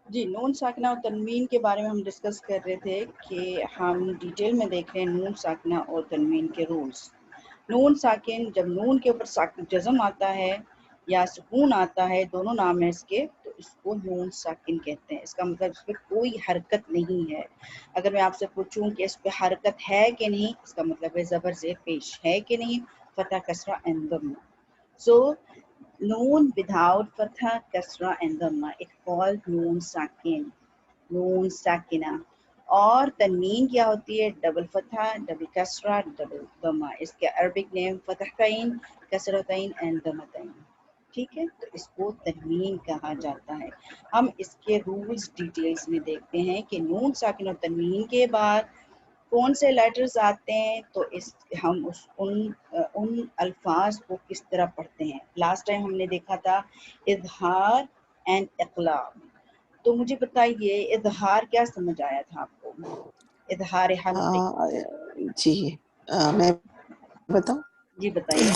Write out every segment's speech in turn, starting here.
جی نون ساکنہ اور تنوین کے بارے میں ہم ڈسکس کر رہے تھے کہ ہم ڈیٹیل میں دیکھ رہے ہیں نون ساکنہ اور تنوین کے رولز. نون ساکن جب نون کے اوپر ساکن جزم آتا ہے یا سکون آتا ہے، دونوں نام ہیں اس کے، تو اس کو نون ساکن کہتے ہیں. اس کا مطلب اس پہ کوئی حرکت نہیں ہے. اگر میں آپ سے پوچھوں کہ اس پہ حرکت ہے کہ نہیں، اس کا مطلب ہے زبر زیر پیش ہے کہ نہیں، فتح کسرہ and ضمہ. So noon without fatha, kasra and dhamma, it called noon sakin, noon sakina. اور تنوین کیا ہوتی ہے؟ ڈبل فتح، ڈبل کسرہ، ڈبل دمہ. اس کے عربک نیم فتحتین، کسرتین اینڈ دمتین. ٹھیک ہے، تو اس کو تنوین کہا جاتا ہے. ہم اس کے رولز ڈیٹیلز میں دیکھتے ہیں کہ نون ساکن اور تنوین کے بعد کون سے لیٹرز آتے ہیں، تو ہم ان الفاظ کو کس طرح پڑھتے ہیں. لاسٹ ٹائم ہم نے دیکھا تھا اظہار اینڈ اقلاب. تو مجھے بتائیے اظہار کیا سمجھ آیا تھا آپ کو؟ اظہار حلقی. جی میں بتاؤں. جی بتائیے.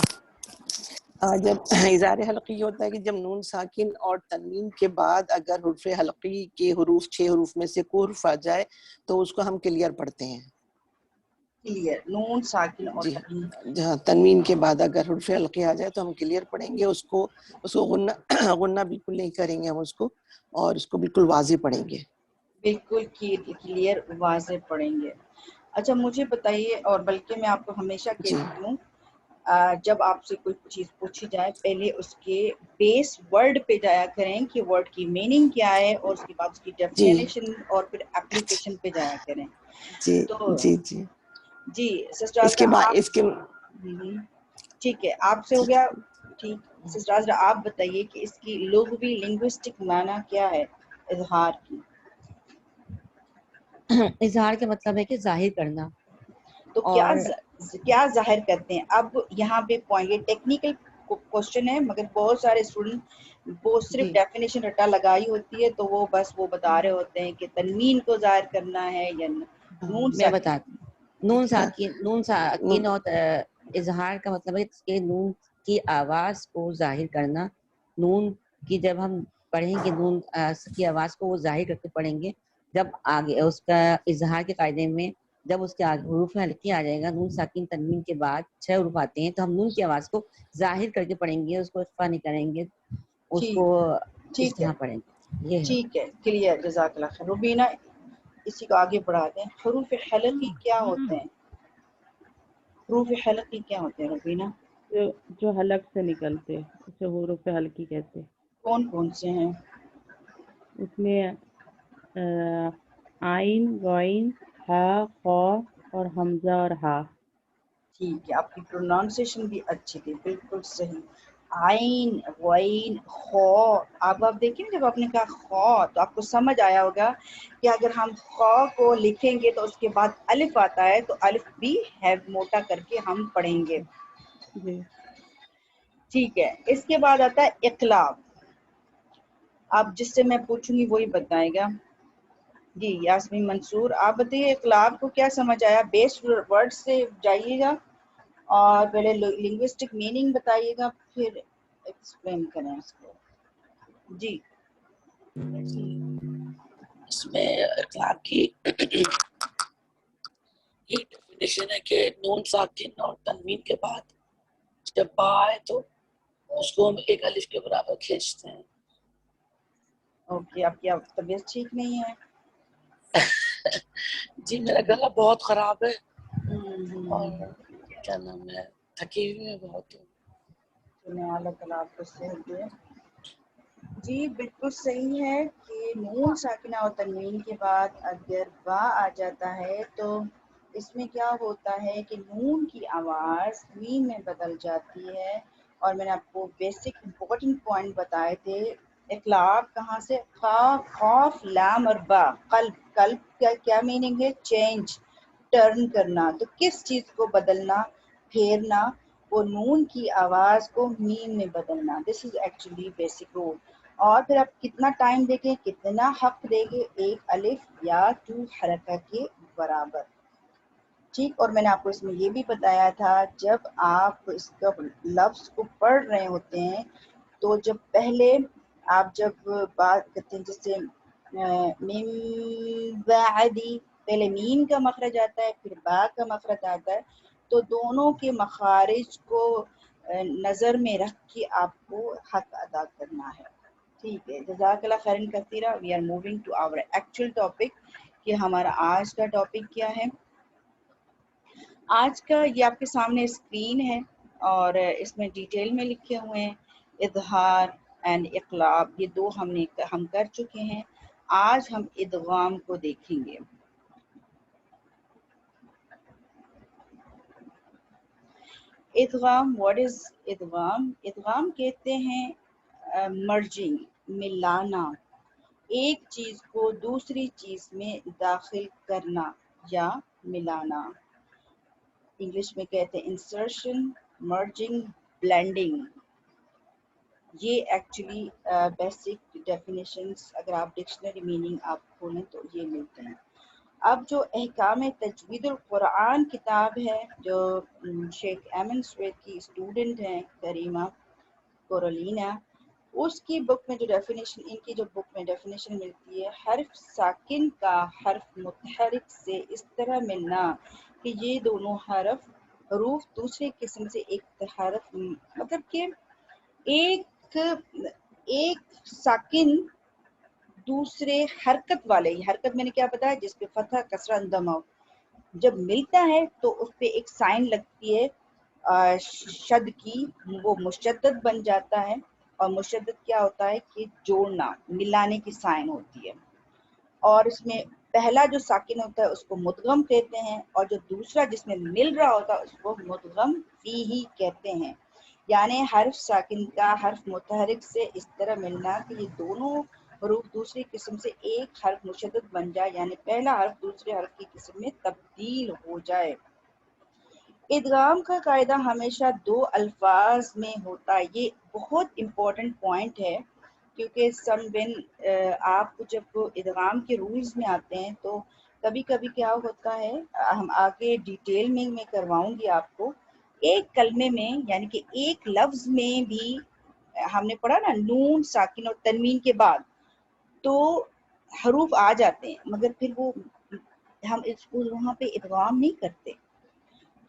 جب اظہار حلقی ہوتا ہے کہ جب نون ساکن اور تنوین کے بعد اگر حرف حلقی کے حروف 6 حروف میں سے کوئی حرف آ جائے تو اس کو ہم کلیئر پڑھتے ہیں. کلیئر نون ساکن اور جی تنوین. جہاں تنوین کے بعد اگر حرف حلقی آ جائے تو ہم کلیئر پڑھیں گے. اس کو غنہ بالکل نہیں کریں گے ہم اس کو، اور اس کو بالکل واضح پڑھیں گے. بالکل کلیئر واضح پڑھیں گے. اچھا مجھے بتائیے، اور بلکہ میں آپ کو ہمیشہ جی کہتی ہوں جب آپ سے کوئی چیز پوچھی جائے پہلے اس کے بیس ورڈ پہ جایا کریں کہ ورڈ کی میننگ کیا ہے، اور اس کے بعد اس کی جی ڈیفینیشن اور پھر اپلیکیشن پہ جایا کریں. جی تو جی جی جی سسٹر اس کے عذرا بعد آپ اس کے ٹھیک ہے آپ سے ہو گیا. ٹھیک سسٹر عذرا آپ بتائیے کہ اس کی لغوی لنگوسٹک معنی کیا ہے اظہار کی؟ اظہار کا مطلب ہے کہ ظاہر کرنا. تو اور کیا ظاہر کرتے ہیں؟ اب یہاں پہ پوائنٹ، یہ ٹیکنیکل کوشچن ہے مگر بہت سارے اسٹوڈنٹ وہ صرف جی ڈیفینیشن رٹا لگائی ہوتی ہے تو وہ بس وہ بتا رہے ہوتے ہیں کہ تنوین کو ظاہر کرنا ہے یا نون میں ساکن. بتاتی ہوں. جی نون ساکن اور اظہار کا مطلب ہے کہ نون کی آواز کو ظاہر کرنا. نون کی جب ہم پڑھیں گے نون کی آواز کو وہ ظاہر کر کے پڑھیں گے. جب آگے اس کا اظہار کے قاعدے میں جب اس کے حروف حلقی آ جائے گا، نون ساکن تنوین کے بعد 6 حروف آتے ہیں، تو ہم نون کی آواز کو ظاہر کر کے پڑھیں گے، اس کو اخفا نہیں کریں گے، اس کو اس ٹھیک ہے طرح پڑھیں گے. یہ ہے. ٹھیک ہے کلیئر. جزاک اللہ خیر. روبینہ اسی کو آگے بڑھاتے ہیں. حروف حلقی کیا ہوتے ہیں؟ حروف حلقی کیا ہوتے ہیں روبینہ؟ جو حلق سے نکلتے اسے حروف حلقی کہتے. کون کون سے ہیں؟ اس میں عین، غین، ہا، خا اور حمزہ اور ہا. ٹھیک ہے، آپ کی پروناؤنسیشن بھی اچھی تھی، بالکل صحیح. عین، غین، خا. آپ دیکھیں جب آپ نے کہا خا تو آپ کو سمجھ آیا ہوگا کہ اگر ہم خا کو لکھیں گے تو اس کے بعد الف آتا ہے تو الف بھی ہے موٹا کر کے ہم پڑھیں گے. جی ٹھیک ہے، اس کے بعد آتا ہے اقلاب. آپ جس سے میں پوچھوں گی وہی بتائے گا. جی یاسمین منصور آپ بتائیے اقلاب کو کیا سمجھ آیا؟ بیس ورڈ سے جائیے گا اور پہلے لنگوسٹک میننگ بتائیے گا، پھر ایکسپلین کریں اس کو. جی اس میں اخلاق کی یہ ڈیفینیشن ہے کہ نون ساکن اور تنوین کے بعد جب با آئے تو اس کو ہم ایک الف کے برابر کھینچتے ہیں. اوکے. آپ کی طبیعت ٹھیک نہیں ہے؟ جی میرا گلا بہت خراب ہے اور ہوں کیا نام ہے تھکی ہوئی میں بہت ہوں. چلیں اللہ تعالیٰ آپ کو صحت دے. جی بالکل صحیح ہے کہ نون ساکنہ اور تنوین کے بعد اگر با آ جاتا ہے تو اس میں کیا ہوتا ہے کہ نون کی آواز میم میں بدل جاتی ہے. اور میں نے آپ کو بیسک امپورٹنٹ پوائنٹ بتائے تھے. اقلاب کہاں سے؟ قاف، قاف، لام اور با. قلب، قلب کا کیا میننگ ہے؟ چینج، ٹرن کرنا. تو کس چیز کو بدلنا؟ پھیرنا. وہ نون کی آواز کو میم میں بدلنا. دس از ایکچولی بیسک رول. اور پھر آپ کتنا ٹائم دے گے، کتنا حق دے گے؟ ایک الف یا 2 حرکہ کے برابر. ٹھیک. اور میں نے آپ کو اس میں یہ بھی بتایا تھا جب آپ اس کا لفظ کو پڑھ رہے ہوتے ہیں تو جب پہلے آپ جب بات کرتے ہیں جیسے मिन बादी, पहले मीन का मखरज आता है फिर बा का मखरज आता है, तो दोनों के मखारिज को नज़र में रख के आपको हक अदा करना है। ठीक है, जज़ाकल्लाह खैरन कसीरा। We are moving to our actual topic कि हमारा आज का टॉपिक क्या है। आज का ये आपके सामने स्क्रीन है और इसमें डिटेल में लिखे हुए हैं इज़हार एंड इक़लाब, ये दो हम कर चुके हैं। आज हम इदगाम को देखेंगे। इदगाम, व्हाट इज इदगाम? इदगाम कहते हैं मर्जिंग, मिलाना, एक चीज को दूसरी चीज में दाखिल करना या मिलाना। इंग्लिश में कहते हैं इंसर्शन, मर्जिंग, ब्लेंडिंग। ये एक्चुअली बेसिक डेफिनेशंस अगर आप डिक्शनरी मीनिंग आप खोलें तो ये मिलते हैं। अब जो अहकाम तजवीदुल कुरान किताब है जो शेख एमन स्वेद की स्टूडेंट हैं करीमा कोरोलिना, उसकी बुक में जो डेफिनेशन, इनकी जो बुक में डेफिनेशन मिलती है, हर्फ साकिन का हर्फ मुतहरिक से इस तरह मिलना कि ये दोनों हरूफ दूसरे किस्म से एक हरफ, मतलब कि एक साकिन दूसरे हरकत वाले, हरकत मैंने क्या बताया, जिसपे फतह कसरा दमा हो, जब मिलता है तो उस पे एक साइन लगती है शद की, वो मुशद्दद बन जाता है। और मुशद्दद क्या होता है कि जोड़ना, मिलाने की साइन होती है। और इसमें पहला जो साकिन होता है उसको मुदगम कहते हैं और जो दूसरा जिसमें मिल रहा होता है उसको मुदगम फीही कहते हैं। यानी हर्फ साकिन का हर्फ मुतहरिक से इस तरह मिलना कि ये दोनों हरूफ दूसरी किस्म से एक हर्फ मुशद्दद बन जाए, यानी पहला हर्फ दूसरे हर्फ की किस्म में तब्दील हो जाए। इदगाम का कायदा हमेशा दो अल्फाज में होता है। ये बहुत इम्पोर्टेंट पॉइंट है क्योंकि आप जब इदगाम के रूल्स में आते हैं तो कभी कभी क्या होता है, हम आगे डिटेल में मैं करवाऊंगी आपको। एक कलमे में यानी कि एक लफ्ज में भी हमने पढ़ा ना, नून साकिन और तनवीन के बाद तो हरूफ आ जाते हैं, मगर फिर वो हम इसको वहाँ पे इदगाम नहीं करते।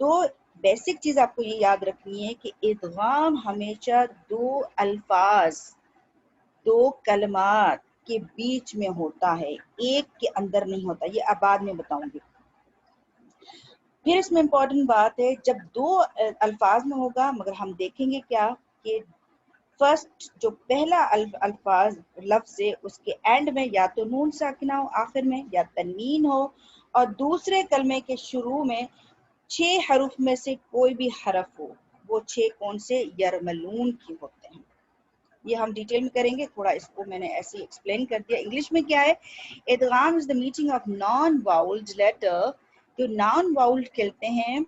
तो बेसिक चीज आपको ये याद रखनी है कि इदगाम हमेशा दो अल्फाज, दो कलमात के बीच में होता है, एक के अंदर नहीं होता। ये अब बाद में बताऊंगी। फिर इसमें इम्पोर्टेंट बात है, जब दो अल्फाज में होगा, मगर हम देखेंगे क्या कि फर्स्ट जो पहला अल्फाज लफ्ज है उसके एंड में या तो नून साकिना हो, आखिर में या तनवीन हो, और दूसरे कलमे के शुरू में 6 हरूफ में से कोई भी हरफ हो। वो 6 कौन से? यरमलून की होते हैं। ये हम डिटेल में करेंगे, थोड़ा इसको मैंने ऐसे एक्सप्लेन कर दिया। इंग्लिश में क्या है? इदगाम is the merging of non vowelled letter, जो नॉन वाउल्ड कहते हैं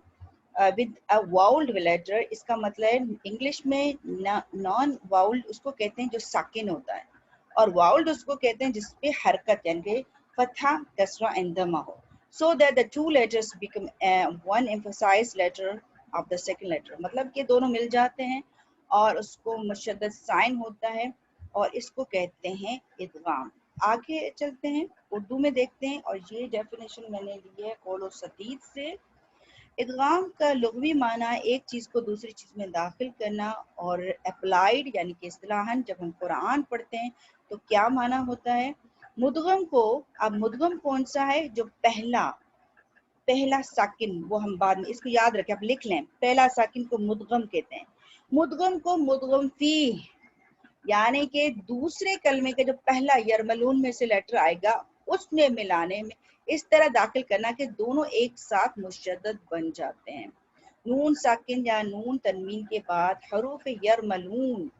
विद अ वाउल्ड लेटर। इसका मतलब है इंग्लिश में नॉन वाउल्ड उसको कहते हैं जो साकिन होता है, और वाउल्ड उसको कहते हैं जिसपे हरकत यानी कि फतहा कसरा इंदमा हो, so that the two letters become one emphasized letter of the second letter। मतलब कि दोनों मिल जाते हैं और उसको मुशद्दद साइन होता है और इसको कहते हैं इदगाम। आगे चलते हैं, उर्दू में देखते हैं, और ये डेफिनेशन मैंने ली है कौलो सदीद से। इदगाम का लुग़वी माना एक चीज़ को दूसरी चीज़ में दाखिल करना, और अप्लाइड यानी कि इस्तिलाहन जब हम कुरान पढ़ते हैं तो क्या माना होता है? मुदगम को, अब मुदगम कौन सा है? जो पहला साकिन, वो हम बाद में इसको याद रखें, आप लिख लें, पहला साकिन को मुदगम कहते हैं। मुदगम को मुदगम फी यानी कि दूसरे कलमे का जो पहला यरमलून में से लेटर आएगा उसमें मिलाने में इस तरह दाखिल करना कि दोनों एक साथ मुशद्दद बन जाते हैं। नून साकिन या नून तनवीन के बाद हरूफ यरमलून,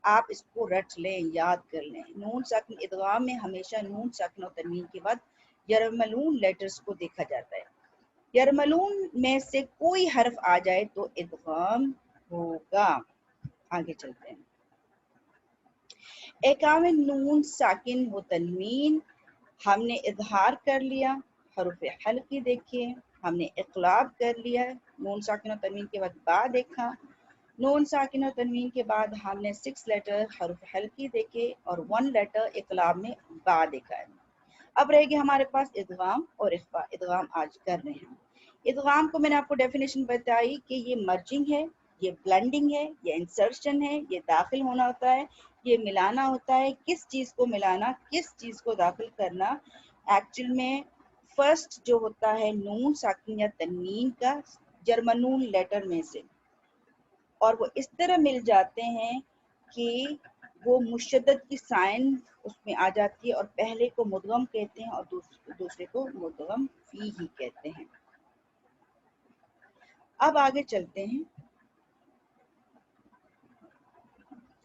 आप इसको रट लें, याद कर लें। नून साकिन इदगाम में हमेशा नून साकिन और तनवीन के बाद यरमलून लेटर्स को देखा जाता है। यरमलून में से कोई हर्फ आ जाए तो इदगाम होगा। आगे चलते हैं। एकाम नून साकिन व तनवीन, हमने इजहार कर लिया, हरूफ हल्की देखिए, हमने इक़लाब कर लिया, नून साकिन और तनवीन के बाद बा देखा, नून साकिन और तनवीन के बाद हमने 6 लेटर हरूफ हल्की देखे और 1 लेटर इकलाब में बा देखा है। अब रहेगी हमारे पास इदगाम और इख्फा। इदगाम आज कर रहे हैं। इदगाम को मैंने आपको डेफिनेशन बताई कि ये मर्जिंग है, ये ब्लेंडिंग है, ये इंसर्शन है, ये दाखिल होना होता है, ये मिलाना होता है। किस चीज़ को मिलाना, किस चीज़ को दाखिल करना। एक्चुअल में फर्स्ट जो होता है नून साकिन या तनवीन का जर्मनून लेटर में से, और वो इस तरह मिल जाते हैं कि वो मुशद्दद की साइन उसमें आ जाती है और पहले को मुदगम कहते हैं और दूसरे को मुदगम फी ही कहते हैं। अब आगे चलते हैं।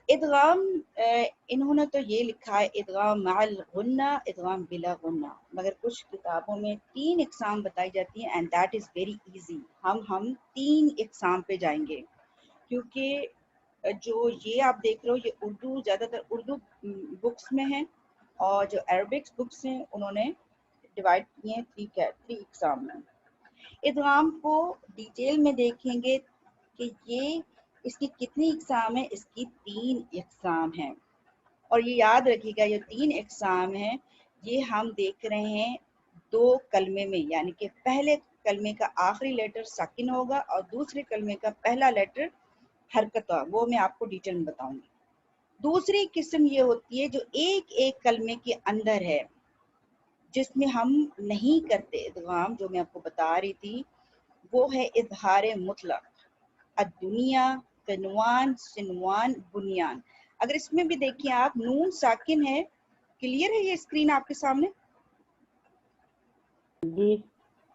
इदगाम इन्होंने तो ये लिखा है इदगाम मअल गुन्ना, इदगाम बिला गुन्ना, मगर कुछ किताबों में 3 इकसाम बताई जाती हैं and that is very easy. हम 3 इकसाम पे जाएंगे क्योंकि जो ये आप देख रहे हो ये उर्दू, ज़्यादातर उर्दू बुक्स में है और जो अरबिक्स बुक्स हैं उन्होंने डिवाइड किए हैं 3 इकसाम में। इदगाम को डिटेल में देखेंगे कि ये इसकी कितनी इकसाम है, इसकी 3 इकसाम हैं। और ये याद रखिएगा ये 3 इकसाम हैं, ये हम देख रहे हैं 2 कलमे में, यानी कि पहले कलमे का आखिरी लेटर साकिन होगा और दूसरे कलमे का पहला लेटर हरकत होगा, वो मैं आपको डिटेल में बताऊंगी। दूसरी किस्म ये होती है जो एक एक कलमे के अंदर है, जिसमें हम नहीं करते इदगाम, जो मैं आपको बता रही थी, वो है इजहार मुतलक, दुनिया, कनवान, सिनवान, बुनियान। अगर इसमें भी देखिए आप नून साकिन है, क्लियर है ये स्क्रीन आपके सामने? जी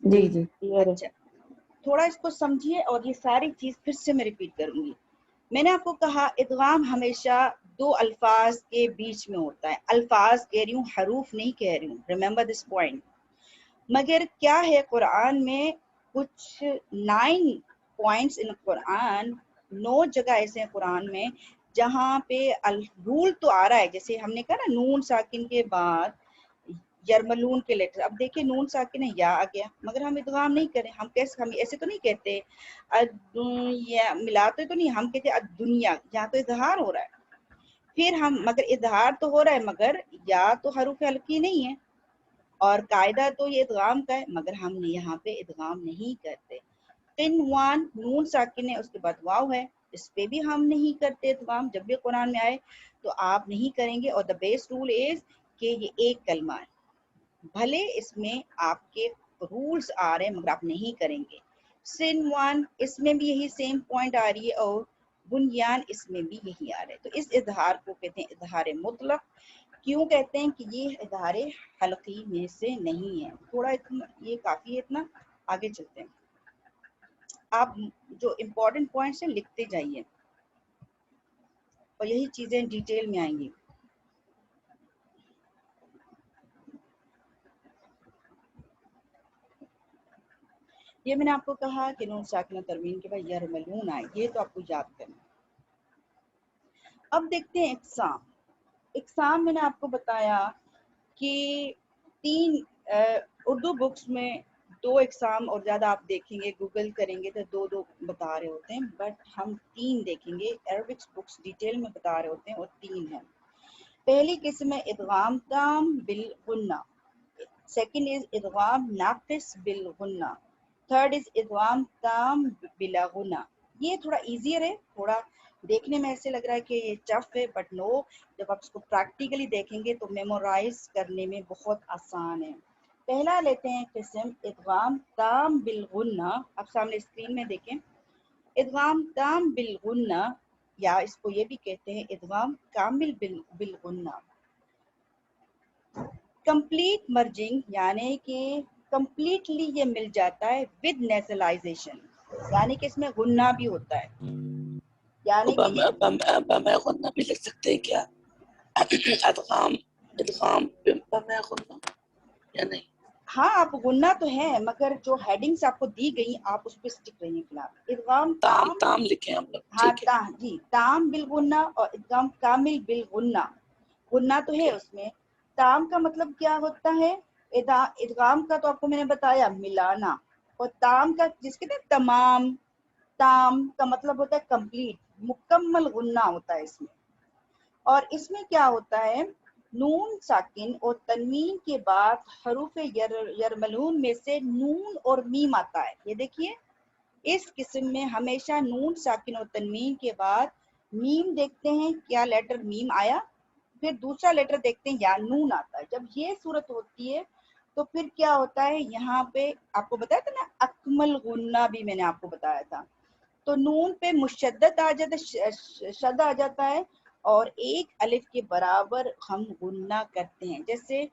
जी जी क्लियर है। अच्छा, थोड़ा इसको समझिए और ये सारी चीज फिर से मैं रिपीट करूंगी। मैंने आपको कहा इदगाम हमेशा 2 अल्फाज के बीच में होता है। अल्फाज कह रही हूँ, हरूफ नहीं कह रही हूँ, रिमेंबर दिस पॉइंट। मगर क्या है कुरान में कुछ 9 पॉइंट्स इन कुरान, 9 जगह ऐसे हैं कुरान में जहाँ पे रूल तो आ रहा है, जैसे हमने कहा ना नून साकिन के बाद यरमलून के लेटर। अब देखिए नून साकिन है या आ गया, मगर हम इदगाम नहीं करें। हम कैसे, हम ऐसे तो नहीं कहते या मिलाते तो नहीं, हम कहते दुनिया, यहाँ तो इजहार हो रहा है। फिर हम, मगर इजहार तो हो रहा है मगर या तो हरूफ हल्की नहीं है और कायदा तो ये इदगाम का है, मगर हम यहाँ पे इदगाम नहीं करते। तिनवान नून साकिन है, उसके बाद वाव है, इस पे भी हम नहीं करते इदगाम। जब भी कुरान में आए तो आप नहीं करेंगे और द बेस्ट रूल इज कि ये एक कलमा है, भले इसमें आपके रूल्स आ रहे हैं मगर आप नहीं करेंगे। सिनवान इसमें भी यही सेम पॉइंट आ रही है और बुनियान इसमें भी यही आ रहा है। तो इस इजहार को कहते हैं इजहार मुतलक। क्यों कहते हैं कि ये इजहार हल्की में से नहीं है। थोड़ा इतना, ये काफी है इतना, आगे चलते हैं। आप जो इम्पोर्टेंट पॉइंट्स हैं लिखते जाइए और यही चीजें डिटेल में आएंगी। ये मैंने आपको कहा कि नून साकिन तरवीन के बाद यरमलून आए, ये तो आपको याद करना। अब देखते हैं इकसाम। इकसाम मैंने आपको बताया कि 3 उर्दू बुक्स में 2 इकसाम और ज़्यादा आप देखेंगे, गूगल करेंगे तो 2-2 बता रहे होते हैं, बट हम 3 देखेंगे। अरबिक्स बुक्स डिटेल में बता रहे होते हैं और 3 हैं। पहली किस्म है इदगाम ताम बिल गुन्ना, सेकंड इज इदगाम नाकिस बिल गुन्ना, थर्ड इज इदगाम ताम बिला गुन्ना। ये थोड़ा इजियर है, थोड़ा देखने में ऐसे लग रहा है कि ये टफ है, बट नो, जब आप इसको प्रैक्टिकली देखेंगे तो मेमोराइज करने में बहुत आसान है। पहला लेते हैं किस्म इदगाम ताम बिल गुन्ना। आप सामने स्क्रीन में देखें, इदगाम ताम बिल गुन्ना, या इसको ये भी कहते हैं इदगाम कामिल बिल गुन्ना। कंप्लीट मर्जिंग, यानी कि कंप्लीटली ये मिल जाता है विद नेजलाइजेशन, यानी कि इसमें गुन्ना भी होता है, यानी कि मैं गुन्ना भी लिख सकते हैं क्या? इदगाम इदगाम मैं गुन्ना या नहीं? हाँ, आप गुन्ना तो है मगर जो हेडिंग्स आपको दी गई आप उस पर स्टिक रहिए फिलहाल। इदगाम ताम ताम लिखे हम लोग, हाँ ठीक है। जी, ताम बिल गुन्ना और इदगाम कामिल बिल गुन्ना। गुन्ना तो है उसमें। ताम का मतलब क्या होता है? इदगाम का तो आपको मैंने बताया मिलाना, और ताम का जिसके तमाम, ताम का मतलब होता है कंप्लीट, मुकम्मल गुन्ना होता है इसमें। और इसमें क्या होता है, नून साकिन और तनवीन के बाद हरूफ यरमलून में से नून और मीम आता है। ये देखिए, इस किस्म में हमेशा नून साकिन और तनवीन के बाद मीम देखते हैं, क्या लेटर मीम आया, फिर दूसरा लेटर देखते हैं या नून आता है। जब ये सूरत होती है तो फिर क्या होता है, यहाँ पे आपको बताया था ना अकमल गुन्ना भी मैंने आपको बताया था, तो नून पे मुशद्दद आ जाता है, शद आ जाता है और एक अलिफ के बराबर हम गुन्ना करते हैं। जैसे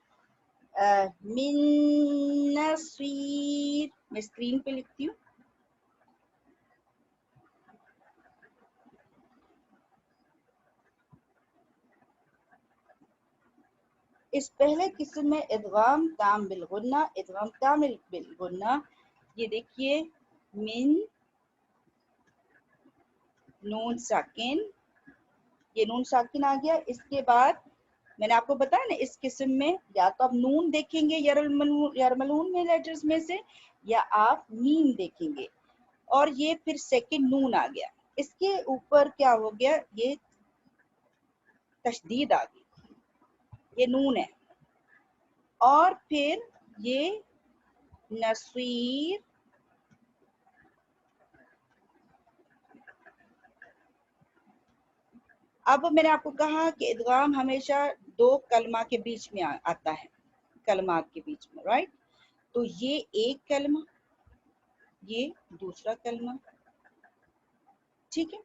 मिन नसीर, मैं स्क्रीन पे लिखती हूँ, इस पहले किस्म में इदगाम ताम बिलगुन्ना, इदगाम तामिल बिलगुन्ना, ये देखिए मिन नून साकिन, ये नून साकिन आ गया। इसके बाद मैंने आपको बताया ना, इस किस्म में या तो आप नून देखेंगे यरमलून में लेटर्स में से, या आप मीम देखेंगे, और ये फिर सेकंड नून आ गया। इसके ऊपर क्या हो गया, ये तशदीद आ गई, ये नून है, और फिर ये नसीर, अब मैंने आपको कहा कि इदगाम हमेशा दो कलमा के बीच में आता है, कलमात के बीच में, राइट। तो ये एक कलमा, ये दूसरा कलमा, ठीक है,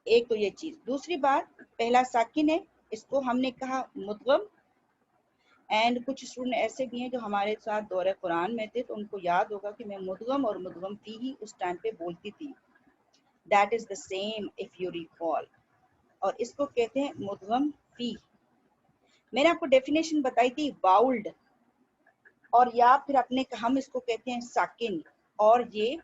एक तो ये चीज। दूसरी बात, पहला साकिन है, इसको हमने कहा मुदगम, एंड कुछ स्टूडेंट ऐसे भी हैं जो हमारे साथ दौरे कुरान में थे, तो उनको याद होगा कि मैं मुदगम और मुदगम फी ही उस टाइम पे बोलती थी, that is the same if you recall, और इसको कहते हैं मुदगम फी। मैंने आपको डेफिनेशन बताई थी, बाउल्ड, और या फिर अपने हम इसको कहते हैं साकिन, और ये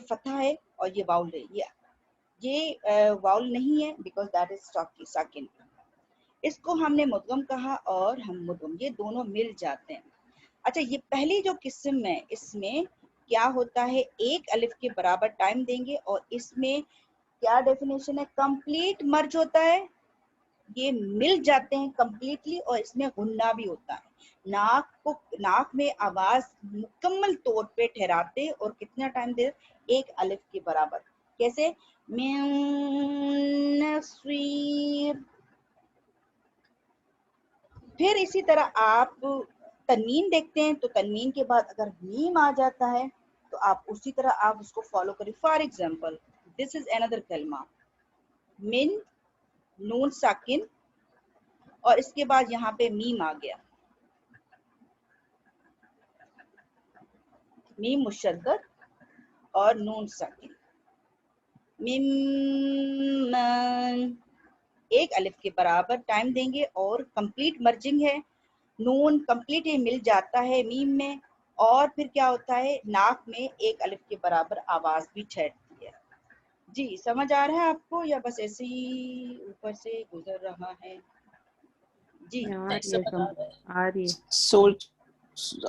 फतह है और ये वाउल है, ये वाउल नहीं है बिकॉज दैट इज साकिन। इसको हमने मुदगम कहा और हम मुदगम, ये दोनों मिल जाते हैं। अच्छा, ये पहली जो किस्म है, इसमें क्या होता है, एक अलिफ के बराबर टाइम देंगे, और इसमें क्या डेफिनेशन है, कंप्लीट मर्ज होता है, ये मिल जाते हैं कंप्लीटली, और इसमें गुन्ना भी होता है। नाक में आवाज मुकम्मल तौर पे ठहराते और कितना टाइम दे, एक अलिफ के बराबर। कैसे, मिन नसीर। फिर इसी तरह आप तनवीन देखते हैं, तो तनवीन के बाद अगर मीम आ जाता है तो आप उसी तरह आप उसको फॉलो करें। For example, this is another कलमा, मिन नून साकिन, और इसके बाद यहाँ पे मीम आ गया, मीम मुशद्दद और नून साकिन, मिम्मन, एक अलिफ के बराबर टाइम देंगे और कंप्लीट मर्जिंग है, नून कंप्लीट मिल जाता है मीम में, और फिर क्या होता है, नाक में एक अलिफ के बराबर आवाज भी ठहरती है। जी, समझ आ रहा है आपको, या बस ऐसे ही ऊपर से गुजर रहा है? जी, आ रही है। सोच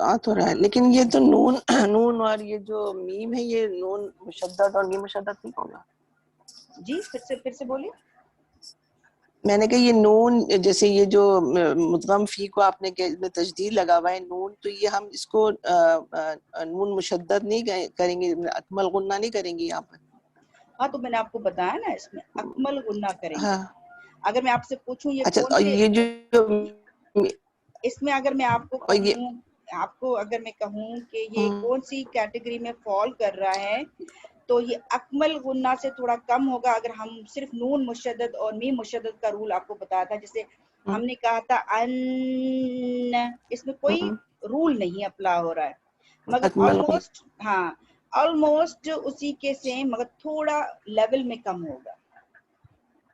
आ तो रहा है, लेकिन ये तो नून नून और ये जो मीम है, ये नून मुशद्दद और मीम मुशद्दद नहीं होगा। जी, फिर से बोलिए। मैंने कहा ये नून, जैसे ये जो मुदगम फी को आपने में तजदीद लगा हुआ है नून, तो ये हम इसको नून मुशद्दद नहीं करेंगे, अकमल गुन्ना नहीं करेंगे यहाँ पर। हाँ, तो मैंने आपको बताया ना, इसमें अकमल गुन्ना करेंगे। हाँ, अगर मैं आपसे पूछूं ये अच्छा, कौन और से, ये जो इसमें अगर मैं आपको और ये कहूँ, अगर मैं कहूँ कि ये कौन सी कैटेगरी में फॉल कर रहा है, तो ये अकमल गुन्ना से थोड़ा कम होगा। अगर हम सिर्फ नून मुशद्दद और मीम मुशद्दद का रूल आपको बताया था, जैसे हमने कहा था अन, इसमें कोई रूल नहीं अप्लाई हो रहा है, मगर अकमल ऑलमोस्ट, हाँ ऑलमोस्ट उसी के सेम, मगर थोड़ा लेवल में कम होगा,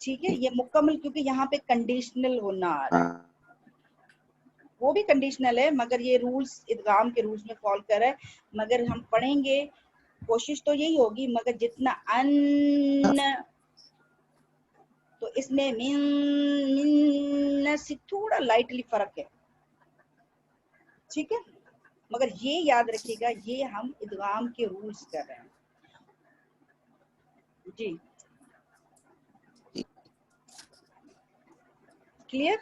ठीक है। ये मुकम्मल, क्योंकि यहाँ पे कंडीशनल होना आ रहा है, वो भी कंडीशनल है, मगर ये रूल्स इदगाम के रूल्स में फॉल कर रहा है। मगर हम पढ़ेंगे, कोशिश तो यही होगी, मगर जितना अन, तो इसमें मिन से थोड़ा लाइटली फर्क है, ठीक है। मगर ये याद रखिएगा, ये हम इदगाम के रूल्स कर रहे हैं। جی کلیئر.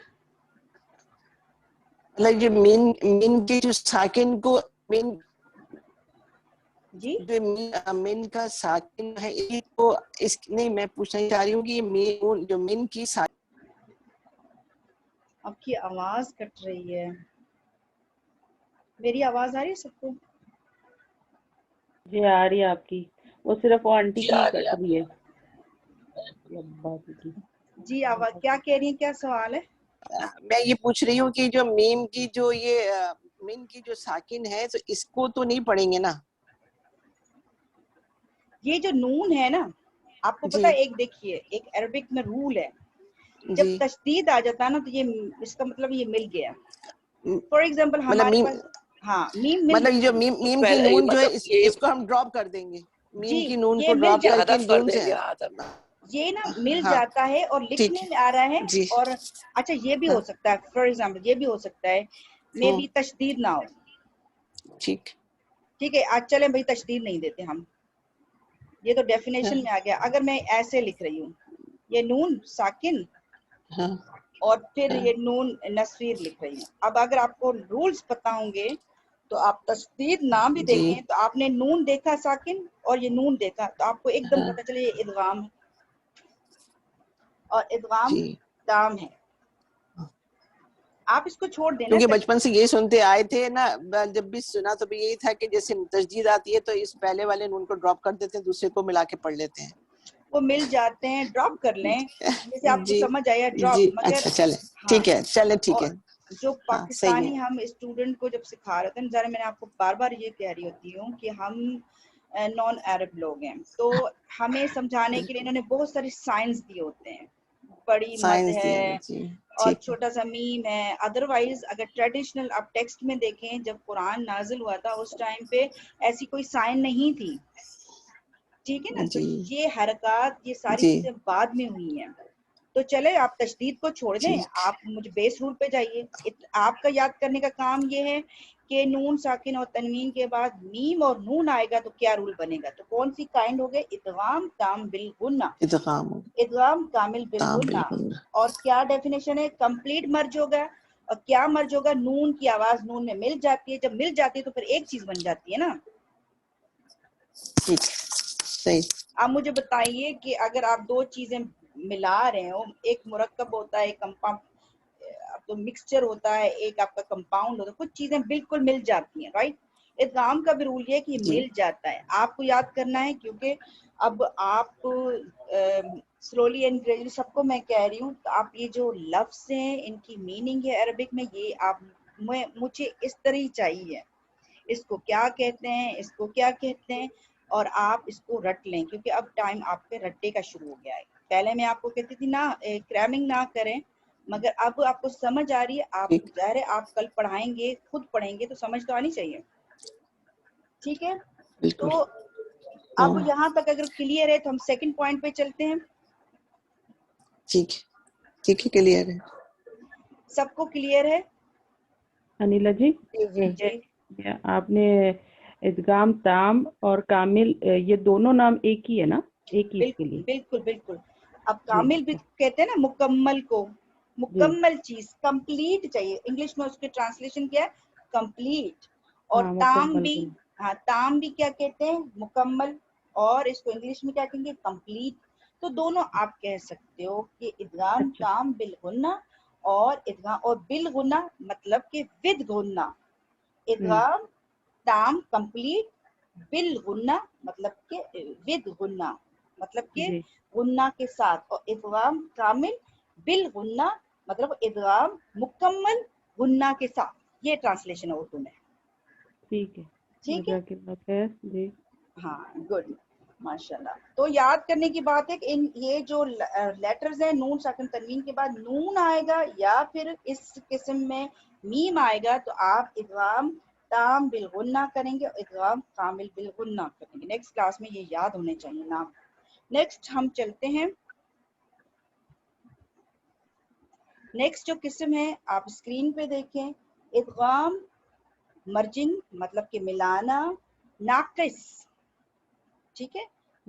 مطلب یہ مین کے جو ساکن کو مین جی جو مین کا ساکن ہے تو اس نہیں میں پوچھنا چاہ رہی ہوں کہ یہ جو مین کی ساکن آپ کی آواز کٹ رہی ہے. میری آواز آ رہی ہے سب کو؟ جی آ رہی ہے آپ کی، وہ صرف وہ آنٹی کی کٹ رہی ہے. جی آواز کیا کہہ رہی ہیں، کیا سوال ہے؟ میں یہ پوچھ رہی ہوں کہ جو میم کی جو یہ مین کی جو ساکن ہے تو اس کو تو نہیں پڑھیں گے نا؟ یہ جو نون ہے نا، آپ کو پتا جی ایک دیکھیے ایک عربک میں رول ہے، جب جی تشدید آ جاتا ہے نا تو یہ اس کا مطلب یہ مل گیا. فار ایگزامپل مطلب ہمارے میم پاس ہاں میم مل مطلب جو گئی. میم کی نون جو ہے اس کو ہم ڈراپ کر دیں گے، جی میم کی نون یہ کو مل ڈراپ کر جاتا کے نون سے یہ نا مل ہاں جاتا ہے اور ٹھیک لکھنے میں آ رہا ہے. جی اور اچھا یہ بھی ہاں ہو سکتا ہے، فار ایگزامپل یہ بھی ہو سکتا ہے مے بی تشدید نہ ہو. ٹھیک ٹھیک ہے آج چلیں بھائی تشدید نہیں دیتے ہم، یہ تو ہاں ڈیفینیشن میں آ گیا. اگر میں ایسے لکھ رہی ہوں یہ نون ساکن ہاں اور پھر ہاں یہ نون نصیر لکھ رہی ہوں. اب اگر آپ کو رولز پتہ ہوں گے تو آپ تشدید نہ بھی جی دیکھیں تو آپ نے نون دیکھا ساکن اور یہ نون دیکھا تو آپ کو ایک دم ہاں پتہ چلے یہ ادغام ہے اور ادغام جی تام ہے. آپ اس کو چھوڑ دینا. کیونکہ بچپن سے یہی سنتے آئے تھے نا، جب بھی سنا تو بھی یہی تھا کہ جیسے تشدید آتی ہے تو اس پہلے والے نون کو ڈراپ کر دیتے ہیں، دوسرے کو ملا کے پڑھ لیتے ہیں. وہ مل جاتے ہیں، ڈراپ کر لیں جیسے آپ کو جی سمجھ آیا ڈراپ. جی مگر اچھا چلے ہاں ٹھیک ہے، چلے ٹھیک اور ہے. جو ہاں صحیح ہے. پاکستانی ہم اسٹوڈنٹ کو جب سکھا رہے تھے ذرا میں نے آپ کو بار بار یہ کہہ رہی ہوتی ہوں کہ ہم نان عرب لوگ ہیں تو ہمیں سمجھانے کے لیے انہوں نے بہت سارے سائنس دیے ہوتے ہیں. بڑی مد سائنس دیا ہے جی اور ٹھیک ہے. چھوٹا سا میم ہے. ادروائز اگر ٹریڈیشنل آپ ٹیکسٹ میں دیکھیں جب قرآن نازل ہوا تھا اس ٹائم پہ ایسی کوئی سائن نہیں تھی. ٹھیک ہے نا، تو جی یہ حرکات یہ ساری جی چیزیں بعد میں ہوئی ہیں. تو چلے آپ تشدید کو چھوڑ دیں، ٹھیک آپ مجھے بیس رول پہ جائیے. آپ کا یاد کرنے کا کام یہ ہے کہ نون ساکن اور تنوین کے بعد میم اور نون آئے گا تو کیا رول بنے گا. تو کون سی کائنڈ ہو گئے؟ ادغام تام بالغنہ، ادغام ادغام کامل تام بالغنہ. بالکل. اور کیا ڈیفینیشن ہے؟ کمپلیٹ مرج ہوگا. اور کیا مرج ہوگا؟ نون کی آواز نون میں مل جاتی ہے. جب مل جاتی ہے تو پھر ایک چیز بن جاتی ہے نا. ٹھیک صحیح. آپ مجھے بتائیے کہ اگر آپ دو چیزیں ملا رہے ہو، ایک مرکب ہوتا ہے، ایک تو مکسچر ہوتا ہے، ایک آپ کا کمپاؤنڈ ہوتا ہے، کچھ چیزیں بالکل مل جاتی ہیں رائٹ. ادغام کا بھی رول یہ ہے کہ جی مل جاتا ہے. آپ کو یاد کرنا ہے کیونکہ اب آپ سلولی اینڈ گریجولی سب کو میں کہہ رہی ہوں تو آپ یہ جو لفظ ہیں ان کی میننگ ہے عربک میں یہ آپ مجھے اس طرح ہی چاہیے. اس کو کیا کہتے ہیں، اس کو کیا کہتے ہیں، اور آپ اس کو رٹ لیں کیونکہ اب ٹائم آپ کے رٹے کا شروع ہو گیا ہے. پہلے میں آپ کو کہتی تھی نا کریمنگ نہ کریں، مگر اب آپ کو سمجھ آ رہی ہے. آپ ٹھیک ظاہر ہے آپ کل پڑھائیں گے، خود پڑھیں گے تو سمجھ تو آنی چاہیے. ٹھیک ہے بالکل. تو اب ہاں یہاں تک اگر کلیئر ہے تو ہم سیکنڈ پوائنٹ پہ چلتے ہیں. ٹھیک ٹھیک ہے کلیئر ہے. سب کو کلیئر ہے؟ انیلا جی جی جی جی آپ نے ادغام تام اور کامل یہ دونوں نام ایک ہی ہے نا، ایک ہی اس کے لیے؟ بالکل بالکل. اب جی کامل بھی کہتے ہیں نا مکمل کو، جی مکمل چیز کمپلیٹ چاہیے. انگلش میں اس کی ٹرانسلیشن کیا ہے؟ کمپلیٹ. اور ہاں تام مکمل بھی، کو. ہاں تام بھی کیا کہتے ہیں؟ مکمل. اور اس کو انگلش میں کیا کہیں گے؟ کمپلیٹ. تو دونوں آپ کہہ سکتے ہو کہ ادغام اچھا تام بالغنہ اور ادغام اور بالغنہ مطلب کہ ود غنہ. ادغام تام کمپلیٹ، بالغنہ مطلب کہ ود غنہ مطلب کہ جی غنہ کے ساتھ. اور ادغام کامل بالغنہ مطلب ادغام مکمل غنہ کے ساتھ. یہ ٹرانسلیشن ہے اردو میں. ٹھیک ہے. ٹھیک ہے جزاک اللہ خیر. جی ہاں گڈ ماشاء اللہ. تو یاد کرنے کی بات ہے کہ یہ جو لیٹرز ہیں نون ساکن تنوین کے بعد نون آئے گا یا پھر اس قسم میں میم آئے گا تو آپ ادغام تام بالغنہ کریں گے اور ادغام کامل بالغنہ کریں گے. نیکسٹ کلاس میں یہ یاد ہونے چاہیے نام. نیکسٹ ہم چلتے ہیں. نیکسٹ جو قسم ہے آپ اسکرین پہ دیکھیں، ادغام مرجنگ مطلب کہ ملانا، ناقص. ٹھیک ہے،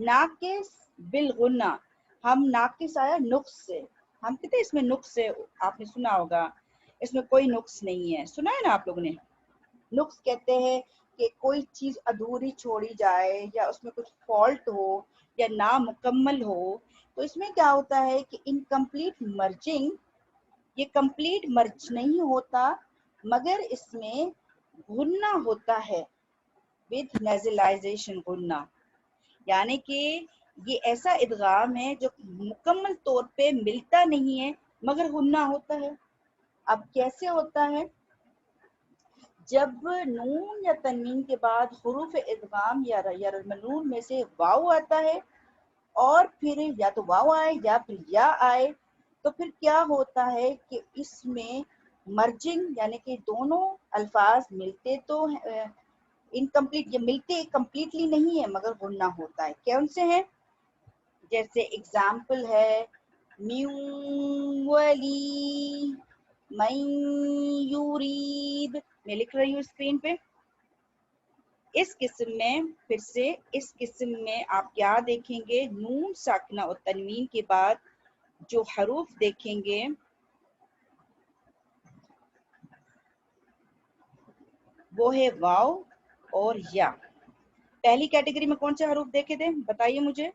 नाकिस बिल गुन्ना, हम नाकिस आया नुक्स से, हम कहते हैं इसमें नुक्स है, आपने सुना होगा, इसमें कोई नुक्स नहीं है, सुना है ना आप लोगों ने। नुक्स कहते हैं कि कोई चीज अधूरी छोड़ी जाए या उसमें कुछ फॉल्ट हो या ना मुकम्मल हो। तो इसमें क्या होता है कि इनकम्प्लीट मर्जिंग, ये कंप्लीट मर्ज नहीं होता मगर इसमें गुन्ना होता है विद नेजलाइजेशन गुन्ना, यानी कि ये ऐसा इदगाम है जो मुकम्मल तौर पे मिलता नहीं है मगर गुन्ना होता है। अब कैसे होता है, जब नून या तन्वीन के बाद हुरूफ इदगाम या मनून में से वाव आता है और फिर या तो वाव आए या फिर या आए, तो फिर क्या होता है कि इसमें मर्जिंग यानी कि दोनों अल्फाज मिलते तो इनकम्प्लीट, ये मिलते कंप्लीटली नहीं है मगर गुन्ना होता है। कौन से हैं, जैसे एग्जाम्पल है म्यूवली मयूरीद, मैं लिख रही हूँ स्क्रीन पे। इस किस्म में फिर से इस किस्म में आप क्या देखेंगे, नून साकिना और तनवीन के बाद जो हरूफ देखेंगे वो है वाव और या। पहली कैटेगरी में कौन से हरूफ देखे थे बताइए मुझे।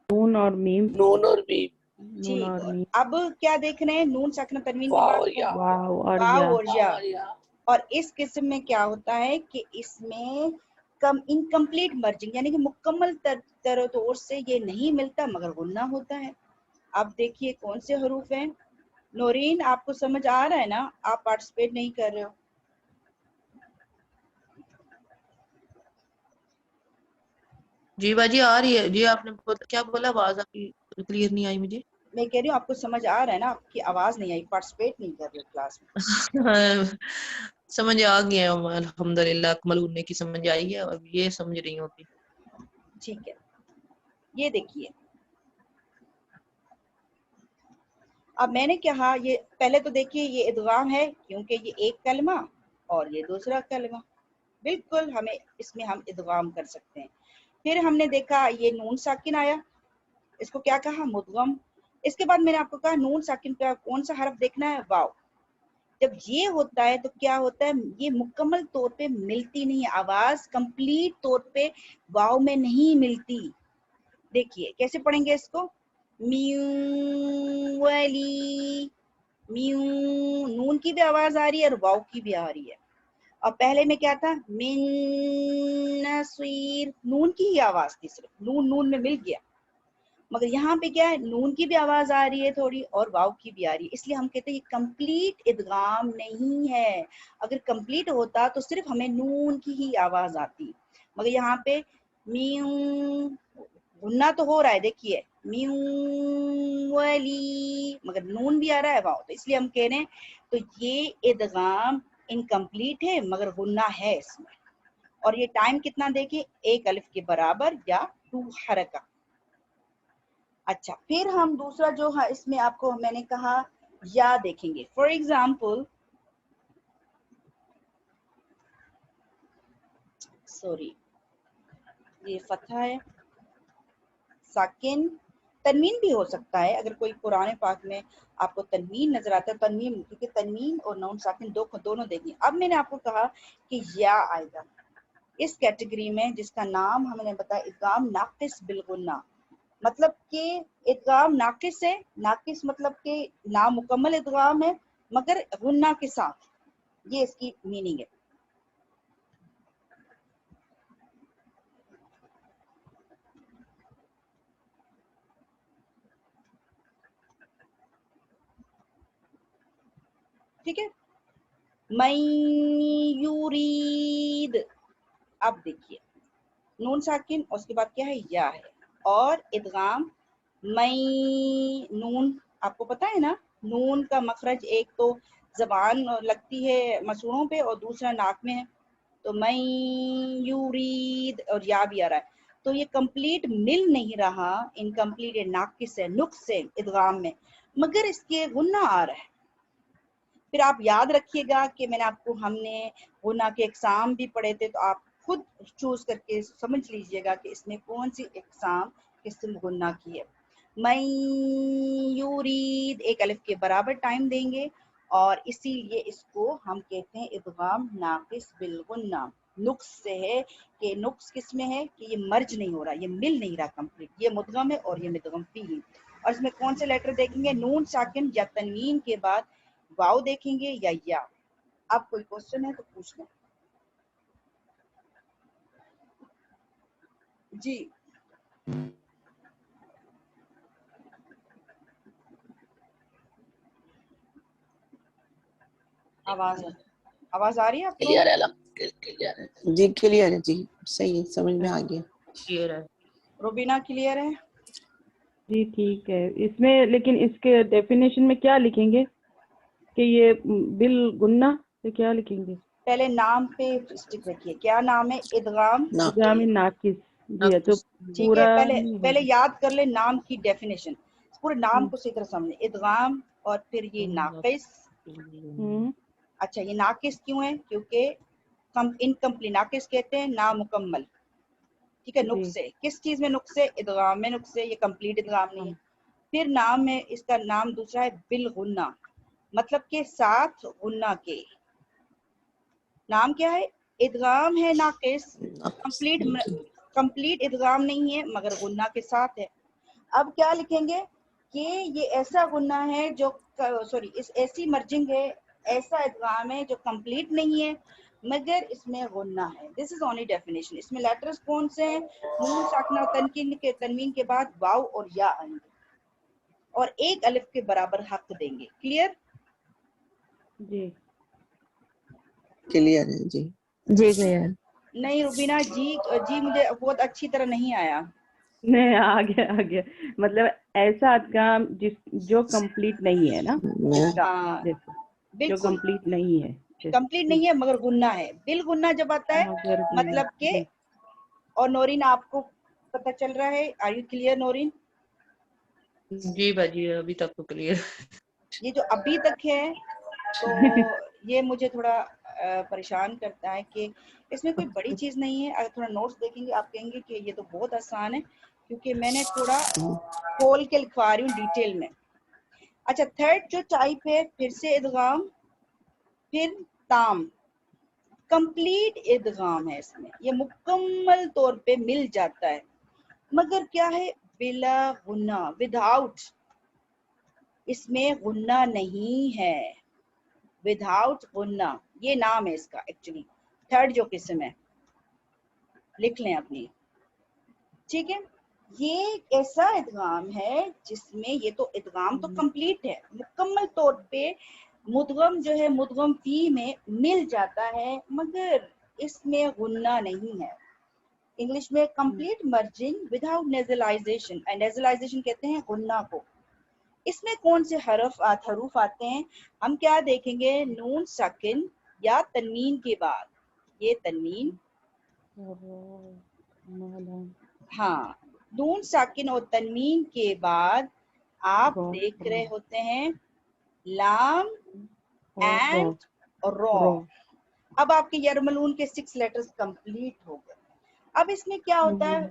नून और मीम। नून और मीम। नून और मीम। अब क्या देख रहे हैं, नून साकिना तनवीन के वाव बाद और या। वाव और वाव और या। या। और इस किस्म में क्या होता है कि इसमें कम इनकम्प्लीट मर्जिंग यानी कि मुकम्मल तौर से ये नहीं मिलता मगर गुन्ना होता है। अब देखिए कौन से हरूफ हैं। नौरीन आपको समझ आ रहा है ना, आप पार्टिसिपेट नहीं कर रहे हो। जी बाजी आ रही है जी, आपने क्या बोला, आवाज आपकी क्लियर नहीं आई मुझे। मैं कह रही हूँ आपको समझ आ रहा है ना, आपकी आवाज नहीं आई, पार्टिसिपेट नहीं कर रहे हो क्लास में। समझ आ गया, अल्हम्दुलिल्लाह अकमल होने की समझ आई है, और ये समझ रही हूँ अभी। ठीक है, ये देखिए अब मैंने कहा, ये पहले तो देखिए ये इदगाम है क्योंकि ये एक कलमा और ये दूसरा कलमा, बिल्कुल हमें इसमें हम इदगाम कर सकते हैं। फिर हमने देखा ये नून साकिन आया, इसको क्या कहा, मुदगम। इसके बाद मैंने आपको कहा नून साकिन का कौन सा हरफ देखना है, वाव। जब ये होता है तो क्या होता है, ये मुकम्मल तौर पे मिलती नहीं है, आवाज कंप्लीट तौर पे वाव में नहीं मिलती। देखिए कैसे पढ़ेंगे इसको, म्यू वली, म्यू, नून की भी आवाज आ रही है और वाव की भी आ रही है। और पहले में क्या था, मिन नसीर, नून की ही आवाज थी, सिर्फ नून नून में मिल गया, मगर यहाँ पे क्या है, नून की भी आवाज आ रही है थोड़ी और वाव की भी आ रही है, इसलिए हम कहते हैं ये कंप्लीट इदगाम नहीं है। अगर कंप्लीट होता तो सिर्फ हमें नून की ही आवाज आती, मगर यहाँ पे म्यू, गुन्ना तो हो रहा है, देखिए म्यू वली, मगर नून भी आ रहा है वाव, तो इसलिए हम कह रहे हैं तो ये इदगाम इनकम्प्लीट है मगर गुन्ना है इसमें। और ये टाइम कितना देखिए, एक अलिफ के बराबर या 2 हरका। अच्छा, फिर हम दूसरा जो है इसमें आपको मैंने कहा या देखेंगे। फॉर एग्जाम्पल, सॉरी ये फतहा है, साकिन, तनवीन भी हो सकता है, अगर कोई कुरान पाक में आपको तनवीन नजर आता है, तनवीन, क्योंकि तनवीन और नून साकिन दोनों देखिए। अब मैंने आपको कहा कि या आएगा इस कैटेगरी में जिसका नाम हमने बताया इदगाम नाकिस बिलगुन्ना, मतलब कि इदगाम नाकिस है, नाकिस मतलब कि नामुकम्मल इदगाम है मगर गुन्ना के साथ, ये इसकी मीनिंग है। ठीक है, मयूरीद, अब देखिए नून साकिन और उसके बाद क्या है, या है, और इदगाम मई, नून आपको पता है ना, नून का मखरज एक तो जबान लगती है मसूड़ों पे और दूसरा नाक में है, तो मई यूरीद और या भी आ रहा है, तो ये कंप्लीट मिल नहीं रहा, इनकम्प्लीट है, नाकिस है, नुक्स है इदगाम में, मगर इसके गुन्ना आ रहा है। फिर आप याद रखिएगा कि मैंने आपको, हमने गुन्ना के एग्जाम भी पढ़े थे, तो आप خود چوز کر کے سمجھ لیجئے گا کہ اس میں کون سی اقسام قسم غنہ کی ہے. میں یورید ایک الف کے برابر ٹائم دیں گے اور اسی لیے اس کو ہم کہتے ہیں ادغام ناقص بالغنہ. نقص سے ہے کہ نقص کس میں ہے کہ یہ مرج نہیں ہو رہا, یہ مل نہیں رہا کمپلیٹ. یہ مدغم ہے اور یہ مدغم فی ہے. اور اس میں کون سے لیٹر دیکھیں گے؟ نون ساکن یا تنوین کے بعد واو دیکھیں گے یا. اب کوئی کوشچن ہے تو پوچھ لیں. جی آواز آ رہی ہے آپ کو؟ جی کلیئر ہے, جی صحیح ہے, سمجھ میں آ گیا. کلیئر ہے. روبینہ کلیئر ہے؟ جی ٹھیک ہے. اس میں لیکن اس کے ڈیفینیشن میں کیا لکھیں گے کہ یہ بالغنہ سے کیا لکھیں گے؟ پہلے نام پہ اسٹک رکھیے. کیا نام ہے؟ ادغام. ادغام ناقص. جی تو ٹھیک ہے, پورا پہلے یاد کر لیں نام کی ڈیفینیشن. پورے نام کو صحیح طرح سمجھیں. ادغام اور پھر یہ ناقص. اچھا یہ ناقص کیوں ہے؟ کیونکہ انکمپلیٹ ناقص کہتے ہیں نامکمل. ٹھیک ہے, نقص سے. کس چیز میں نقص ہے؟ ادغام میں نقص ہے, یہ کمپلیٹ ادغام نہیں ہے. پھر نام میں اس کا نام دوسرا ہے بالغنہ, مطلب کہ ساتھ غنہ کے. نام کیا ہے؟ ادغام ہے ناقص, کمپلیٹ ادغام نہیں ہے مگر غنہ کے ساتھ ہے. اب کیا لکھیں گے کہ یہ ایسا غنہ ہے جو ایسی مرجنگ ہے, ایسا ادغام ہے جو کمپلیٹ نہیں ہے مگر اس میں غنہ ہے. دس از اونلی ڈیفینیشن. اس میں لیٹرز کون سے ہیں؟ نون ساکنہ تنوین کے بعد واو اور یا آئیں گے اور ایک الف کے برابر حق دیں گے. کلیئر؟ جی کلیئر ہے. جی جی کلیئر. نہیں روبینہ جی مجھے بہت اچھی طرح نہیں آیا. نہیں آ گیا مطلب ایسا ادغام جو کمپلیٹ نہیں ہے نا, اس کا ہاں جیسے جو بالکل کمپلیٹ نہیں ہے. کمپلیٹ نہیں ہے مگر غنہ ہے. بالغنہ جب آتا ہے مگر مطلب کہ, جی اور نورین آپ کو پتہ چل رہا ہے؟ Are you clear Noreen? جی باجی ابھی تک تو کلیئر. یہ جو ابھی تک ہے تو یہ مجھے تھوڑا پریشان کرتا ہے کہ اس میں کوئی بڑی چیز نہیں ہے. اگر تھوڑا نوٹس دیکھیں گے آپ کہیں گے کہ یہ تو بہت آسان ہے کیونکہ میں نے تھوڑا کھول کے لکھوا رہی ہوں ڈیٹیل میں. اچھا تھرڈ جو ٹائپ ہے پھر سے ادغام, پھر تام. کمپلیٹ ادغام ہے اس میں, یہ مکمل طور پہ مل جاتا ہے مگر کیا ہے؟ بلا غنہ, وداؤٹ. اس میں غنہ نہیں ہے, وداؤٹ غنہ. یہ نام ہے اس کا ایکچولی. تھرڈ جو قسم ہے لکھ لیں اپنی. ٹھیک ہے, یہ ایسا ادغام ہے جس میں یہ تو ادغام تو کمپلیٹ ہے, مکمل طور پہ مدغم جو ہے مدغم فی میں مل جاتا ہے مگر اس میں غنہ نہیں ہے. انگلش میں کمپلیٹ مرجنگ وداؤٹ نیزلائزیشن, اینڈ نیزلائزیشن کہتے ہیں غنہ کو. اس میں کون سے حروف آتے ہیں؟ ہم کیا دیکھیں گے؟ نون ساکن یا تنوین کے بعد. یہ تنوین, ہاں نون ساکن اور تنوین کے بعد آپ دیکھ رہے ہوتے ہیں لام اینڈ رو. اب آپ کے یرملون کے 6 لیٹرز کمپلیٹ ہو گئے. اب اس میں کیا ہوتا ہے؟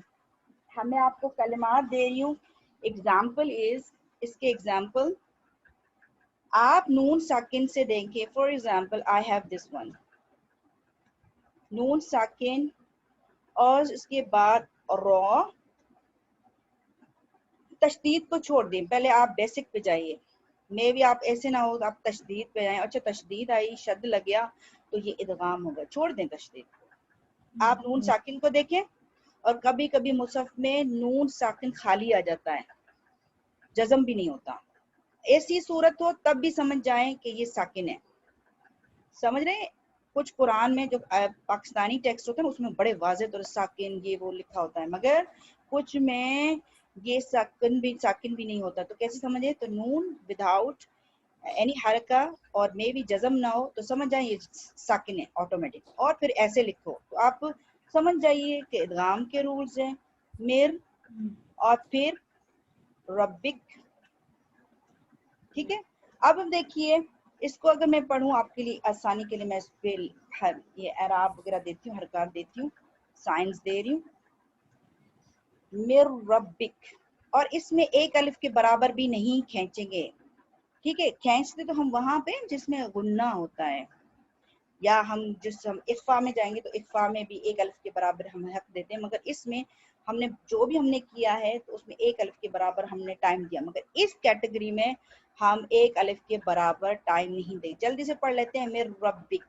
ہمیں آپ کو کلمات دے رہی ہوں. ایگزامپل از, اس کے ایگزامپل آپ نون ساکن سے دیکھیں. For example I have this one, نون ساکن اور اس کے بعد رو. تشدید کو چھوڑ دیں, پہلے آپ بیسک پہ جائیے. میں بھی آپ ایسے نہ ہو آپ تشدید پہ جائیں. اچھا تشدید آئی, شد لگ گیا تو یہ ادغام ہوگا, چھوڑ دیں تشدید کو. آپ نون ساکن کو دیکھیں, اور کبھی کبھی مصحف میں نون ساکن خالی آ جاتا ہے, جزم بھی نہیں ہوتا. ایسی صورت ہو تب بھی سمجھ جائیں کہ یہ ساکن ہے. سمجھ رہے ہیں؟ کچھ قرآن میں جو پاکستانی ٹیکسٹ ہوتے ہیں اس میں بڑے واضح طور ساکن یہ وہ لکھا ہوتا ہے, مگر کچھ میں یہ ساکن بھی نہیں ہوتا. تو کیسے سمجھے؟ تو نون وداؤٹ اینی حرکہ اور میں بھی جزم نہ ہو تو سمجھ جائیں یہ ساکن ہے آٹومیٹک. اور پھر ایسے لکھو تو آپ سمجھ جائیے کہ ادغام کے رولز ہیں. میر اور پھر ربک. ٹھیک ہے, اب دیکھیے اس کو اگر میں پڑھوں آپ کے لیے آسانی کے لیے, میں اس پہ یہ اعراب وغیرہ دیتی ہوں, حرکات دیتی ہوں. साइंस दे रही हूँ, मिर रब्बिक, और इसमें एक अलिफ के बराबर भी नहीं खींचेंगे, ठीक है। खींचते तो हम वहां पे जिसमें गुन्ना होता है, या हम इख्फा में जाएंगे तो इख्फा में भी एक अलिफ के बराबर हम हक देते हैं, मगर इसमें हमने जो भी हमने किया है तो उसमें एक अलिफ के बराबर हमने टाइम दिया, मगर इस कैटेगरी में हम एक अलिफ के बराबर टाइम नहीं दें। जल्दी से पढ़ लेते हैं, मिर रब्बिक।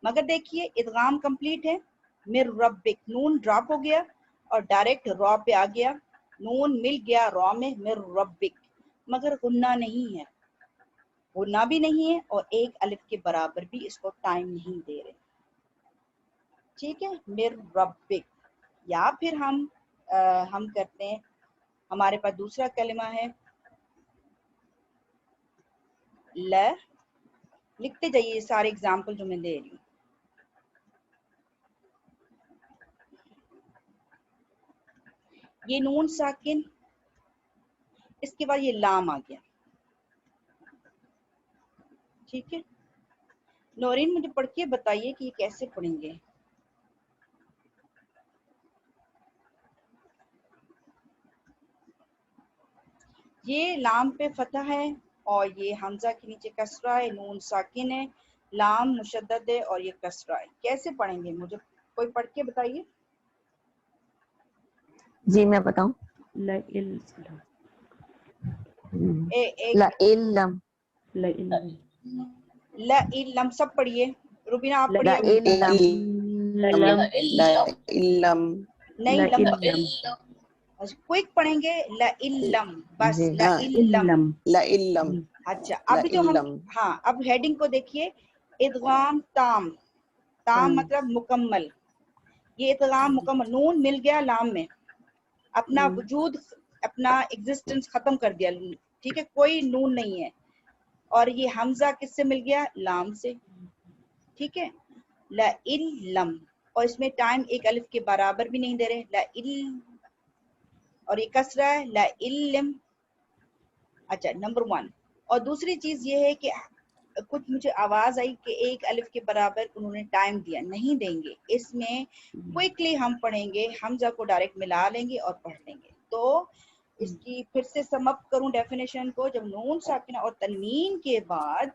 मगर देखिए इदगाम कंप्लीट है, मिर रब्बिक, नून ड्रॉप हो गया और डायरेक्ट रॉ पे आ गया, नून मिल गया रॉ में, मिर रब्बिक, मगर गुन्ना नहीं है, गुन्ना भी नहीं है और एक अलिफ के बराबर भी इसको टाइम नहीं दे रहे, ठीक है, मिर रब्बिक। या फिर हम करते हैं, हमारे पास दूसरा कलिमा है ल, लिखते जाइए सारे एग्जाम्पल जो मैं दे रही हूँ। ये नून साकिन, इसके बाद ये लाम आ गया, ठीक है। नौरीन मुझे पढ़ के बताइए कि ये कैसे पढ़ेंगे। ये लाम पे फतह है और ये हमजा के नीचे कसरा है, नून साकिन है, लाम मुशद्दद है और ये कसरा है। कैसे पढ़ेंगे मुझे कोई पढ़ के बताइए। जी मैं बताऊं, ल इल्लम, सब पढ़िए। रुबीना आप पढ़िए। नहीं लम, क्विक पढ़ेंगे, ल इल्लम, बस ल इल्लम। अच्छा अब जो हम, हाँ अब हेडिंग को देखिए, इदगाम ताम, ताम मतलब मुकम्मल, ये इदगाम मुकम्मल, नून मिल गया लाम में, अपना वजूद अपना एग्जिस्टेंस खत्म कर दिया, ठीक है, कोई नून नहीं है, और ये हमजा किससे मिल गया, लाम से, ठीक है, ल इल्लम, और इसमें टाइम एक अलिफ के बराबर भी नहीं दे रहे, ल इल, और ये कसरा है, ला इल्म। अच्छा नंबर 1। और दूसरी चीज ये है कि कुछ मुझे आवाज आई कि एक अलिफ के बराबर उन्होंने टाइम दिया, नहीं देंगे, इसमें क्विकली हम पढ़ेंगे, हमजा को डायरेक्ट मिला लेंगे और पढ़ लेंगे। तो इसकी फिर से सम अप करूं डेफिनेशन को, जब नून साकिना और तनवीन के बाद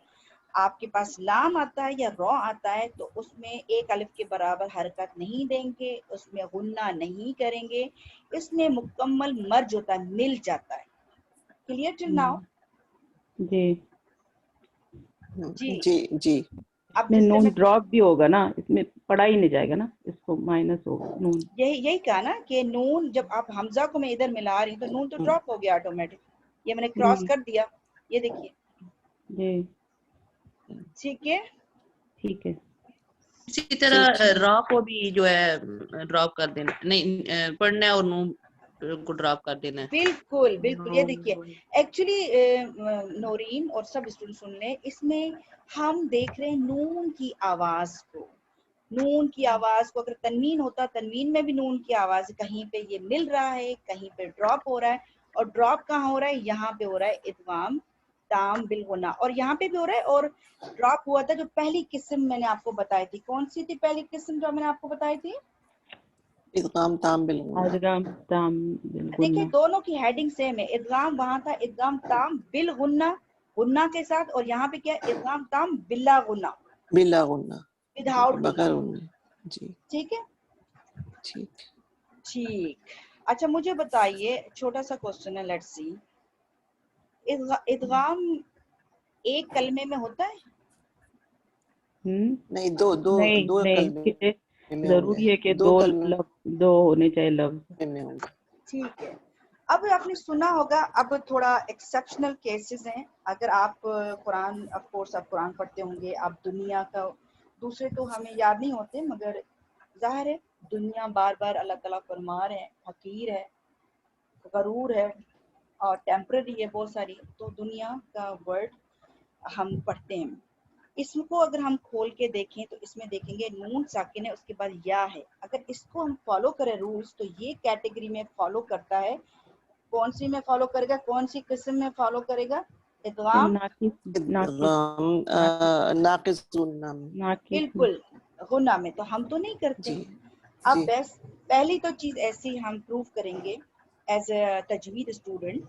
आपके पास लाम आता है या रॉ आता है तो उसमें एक अलिफ के बराबर हरकत नहीं देंगे, उसमें गुन्ना नहीं करेंगे, इसमें मुकम्मल मर्ज होता है, मिल जाता है। Clear till now? जी जी जी। अब नून ड्रॉप भी होगा ना, इसमें पढ़ा ही नहीं जाएगा ना, इसको माइनस होगा नून। यही कहा ना कि नून जब आप हमजा को मैं इधर मिला रही हूँ तो नून तो ड्रॉप हो गया ऑटोमेटिक, ये मैंने क्रॉस कर दिया, ये देखिए जी, ठीक है, ठीक है। इसी तरह रॉ को भी जो है ड्रॉप कर देना, नहीं पढ़ना है और नून को ड्रॉप कर देना है। बिल्कुल बिल्कुल। ये देखिए एक्चुअली नौरीन और सब स्टूडेंट सुन लें, इसमें हम देख रहे हैं नून की आवाज को, नून की आवाज को, अगर तनवीन होता तनवीन में भी नून की आवाज, कहीं पे ये मिल रहा है, कहीं पे ड्रॉप हो रहा है, और ड्रॉप कहाँ हो रहा है, यहाँ पे हो रहा है इदगाम ताम बिल गुन्ना, और यहाँ पे भी हो रहा है। और ड्रॉप हुआ था जो पहली किस्म मैंने आपको बताई थी, कौन सी थी पहली किस्म जो मैंने आपको बताई थी, इदगाम ताम बिल गुन्ना। देखिए दोनों की हेडिंग सेम है, इदगाम वहां था इदगाम ताम बिल गुन्ना, गुन्ना के साथ, और यहाँ पे क्या इदगाम ताम बिल्ला गुन्ना, बिला गुन्ना, विदाउट बगैर गुन्ने। जी ठीक है, ठीक ठीक। अच्छा मुझे बताइए, छोटा सा क्वेश्चन है, लेट्स सी, इदगाम एक कलमे में होता है? नहीं, दो दो नहीं, दो नहीं, कलमे में जरूरी है कि दो होने चाहिए लफ्ज में होंगे। ठीक है। अब आपने सुना होगा, अब थोड़ा एक्सेप्शनल केसेस हैं, अगर आप कुरान, ऑफ कोर्स आप कुरान पढ़ते होंगे, आप दुनिया का, दूसरे तो हमें याद नहीं होते, मगर जाहिर है दुनिया बार बार अल्लाह ताला फरमा रहे हैं, हकीर है, गरूर है और टेम्पररी है बहुत सारी, तो दुनिया का वर्ड हम पढ़ते हैं। इसको अगर हम खोल के देखें तो इसमें देखेंगे नून साकिन है, उसके बाद या है, अगर इसको हम फॉलो करें रूल्स तो ये कैटेगरी में फॉलो करता है, कौन सी में फॉलो करेगा, कौन सी किस्म में फॉलो करेगा, इदगाम नाकिस गुन्ना में। बिल्कुल गुन्ना में, तो हम तो नहीं करते, अब जी बेस्ट पहली तो चीज ऐसी हम प्रूव करेंगे एज अ तजवीद स्टूडेंट।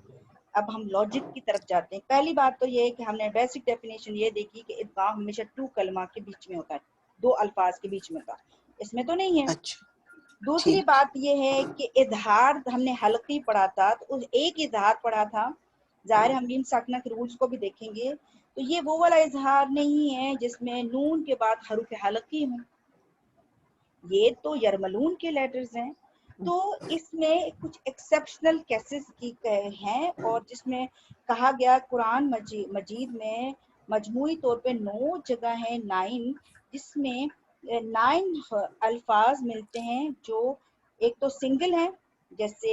अब हम लॉजिक की तरफ जाते हैं। पहली बात तो ये है कि हमने बेसिक डेफिनेशन ये देखी कि इदगाम हमेशा टू कलमा के बीच में होता है, दो अल्फाज के बीच में होता है, इसमें तो नहीं है। अच्छा दूसरी ठीक बात ये है कि इजहार हमने हल्की पढ़ा था, तो उस एक इजहार पढ़ा था, जाहिर हम मीम साकना के रूल्स को भी देखेंगे, तो ये वो वाला इजहार नहीं है जिसमें नून के बाद हरूफ हल्की हों, ये तो यरमलून के लेटर्स हैं। तो इसमें कुछ एक्सेप्शनल केसेस की हैं और जिसमें कहा गया कुरान मजीद में मजमूई तौर पे 9 जगह है, 9, जिसमें 9 अल्फाज मिलते हैं जो एक तो सिंगल हैं, जैसे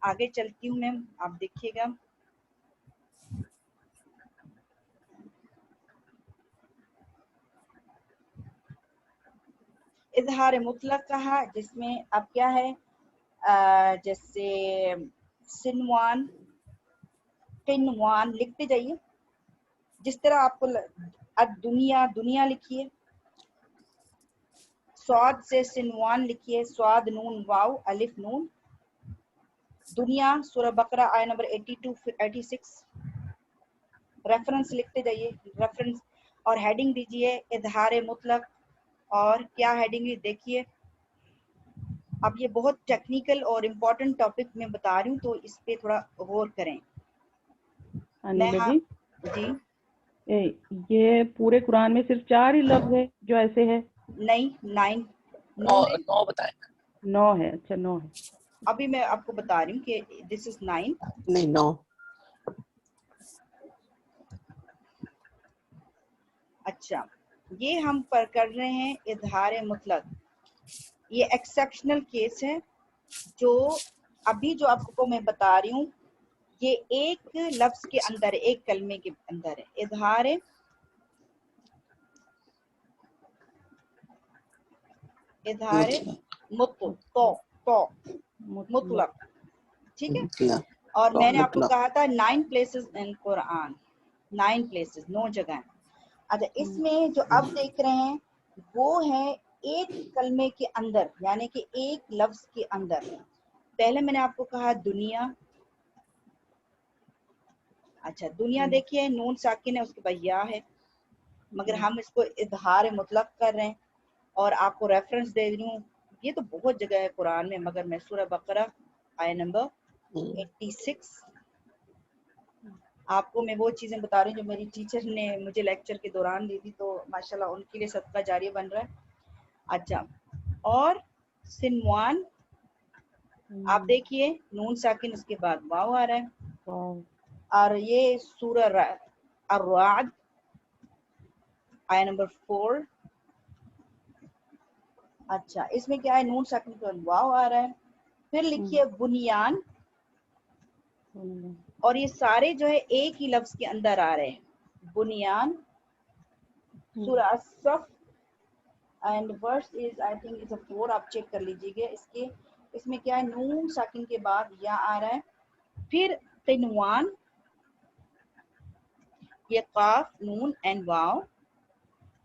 आगे चलती हूँ मैं, आप देखिएगा। इजहार मुतलक कहा, जिसमें अब क्या है, जैसे सिनवान, किनवान लिखते जाइए, जिस तरह आपको दुनिया, दुनिया लिखिए, स्वाद से सिनवान लिखिए, स्वाद नून वाव अलिफ नून, दुनिया सूरह बकरा आय नंबर 82 86, रेफरेंस लिखते जाइए, रेफरेंस और हेडिंग दीजिए इजहार मुतलक, और क्या हेडिंग देखिए। अब ये बहुत टेक्निकल और इम्पोर्टेंट टॉपिक मैं बता रही हूँ, तो इस पे थोड़ा गौर करें। अनिला जी, जी ये पूरे कुरान में सिर्फ 4 ही लफ्ज है जो ऐसे है? नहीं, 9 है, 9 बताएं। 9 है, अच्छा 9 है। अभी मैं आपको बता रही हूँ कि दिस इज 9। नहीं 9। अच्छा, ये हम पर कर रहे हैं इजहार मुतलक, ये एक्सेप्शनल केस है जो अभी जो आपको मैं बता रही हूँ, ये एक लफ्ज के अंदर, एक कलमे के अंदर है। इजहार मुतलक, ठीक है। और मैंने आपको कहा था 9 प्लेसेस इन कुरान, 9 प्लेसेस, 9 जगह। अच्छा, इसमें जो अब देख रहे हैं वो है एक कलमे के अंदर, यानी कि एक लफ्ज के अंदर। पहले मैंने आपको कहा दुनिया। अच्छा, दुनिया देखिए नून साकिन है, उसके बाद या है, मगर हम इसको इजहार मुतलक कर रहे हैं और आपको रेफरेंस दे रही हूँ। ये तो बहुत जगह है कुरान में, मगर मैं सूरह बकरा आय नंबर 86, आपको मैं वो चीजें बता रही हूँ जो मेरी टीचर ने मुझे लेक्चर के दौरान दी थी, तो माशाल्लाह उनके लिए सदका जारी बन रहा है। अच्छा, और सिनवान आप देखिए नून साकिन, उसके बाद वाव आ रहा है, और ये सूरह अर्राद आया नंबर 4। अच्छा, इसमें क्या है, नून साकिन के बाद वाव आ रहा है। फिर लिखिए बुनियान, और ये सारे जो है एक ही लफ्ज के अंदर आ रहे हैं, बुनियान। सूरह असफ and verse is I think it's 4, आप चेक कर लीजिएगा। इसके इसमें क्या है, नून साकिन के बाद या आ रहा है। फिर किनवान, ये काफ नून एंड वाव,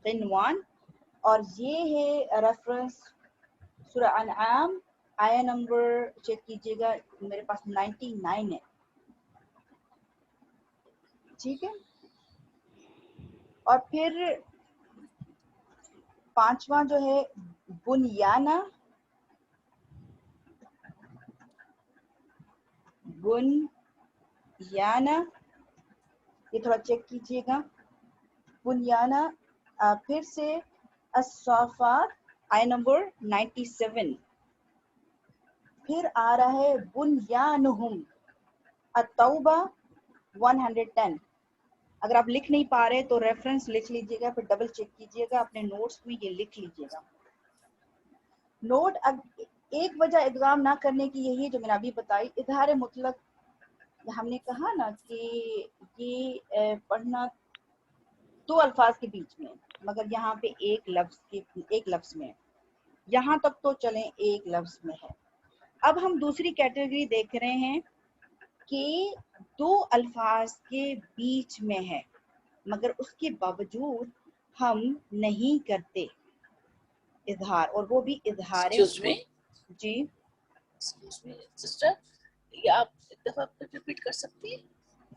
किनवान। और ये है रेफरेंस सूरह अनआम आया नंबर, चेक कीजिएगा, मेरे पास 99 है, ठीक है। और फिर पांचवा जो है बुनियाना, बुनियाना, ये थोड़ा चेक कीजिएगा, बुनियाना। फिर से अस्साफात आय नंबर 97। फिर आ रहा है बुनियानुहुम, अत्तौबा 110। अगर आप लिख नहीं पा रहे तो रेफरेंस लिख लीजिएगा, फिर डबल चेक कीजिएगा अपने नोट्स में, ये लिख लीजिएगा नोट। अब एक वजह इदगाम ना करने की यही जो मैंने अभी बताई, इजहार मुतलक हमने कहा ना कि ये पढ़ना दो अल्फाज के बीच में, मगर यहाँ पे एक लफ्ज में, यहाँ तक तो चलें एक लफ्ज में है। अब हम दूसरी कैटेगरी देख रहे हैं कि दो अल्फाज के बीच में है, मगर उसके बावजूद हम नहीं करते اظہار, اور وہ بھی اظہار Excuse me. جی Excuse me, sister. یہ آپ ایک دفعہ ریپیٹ کر سکتی ہیں؟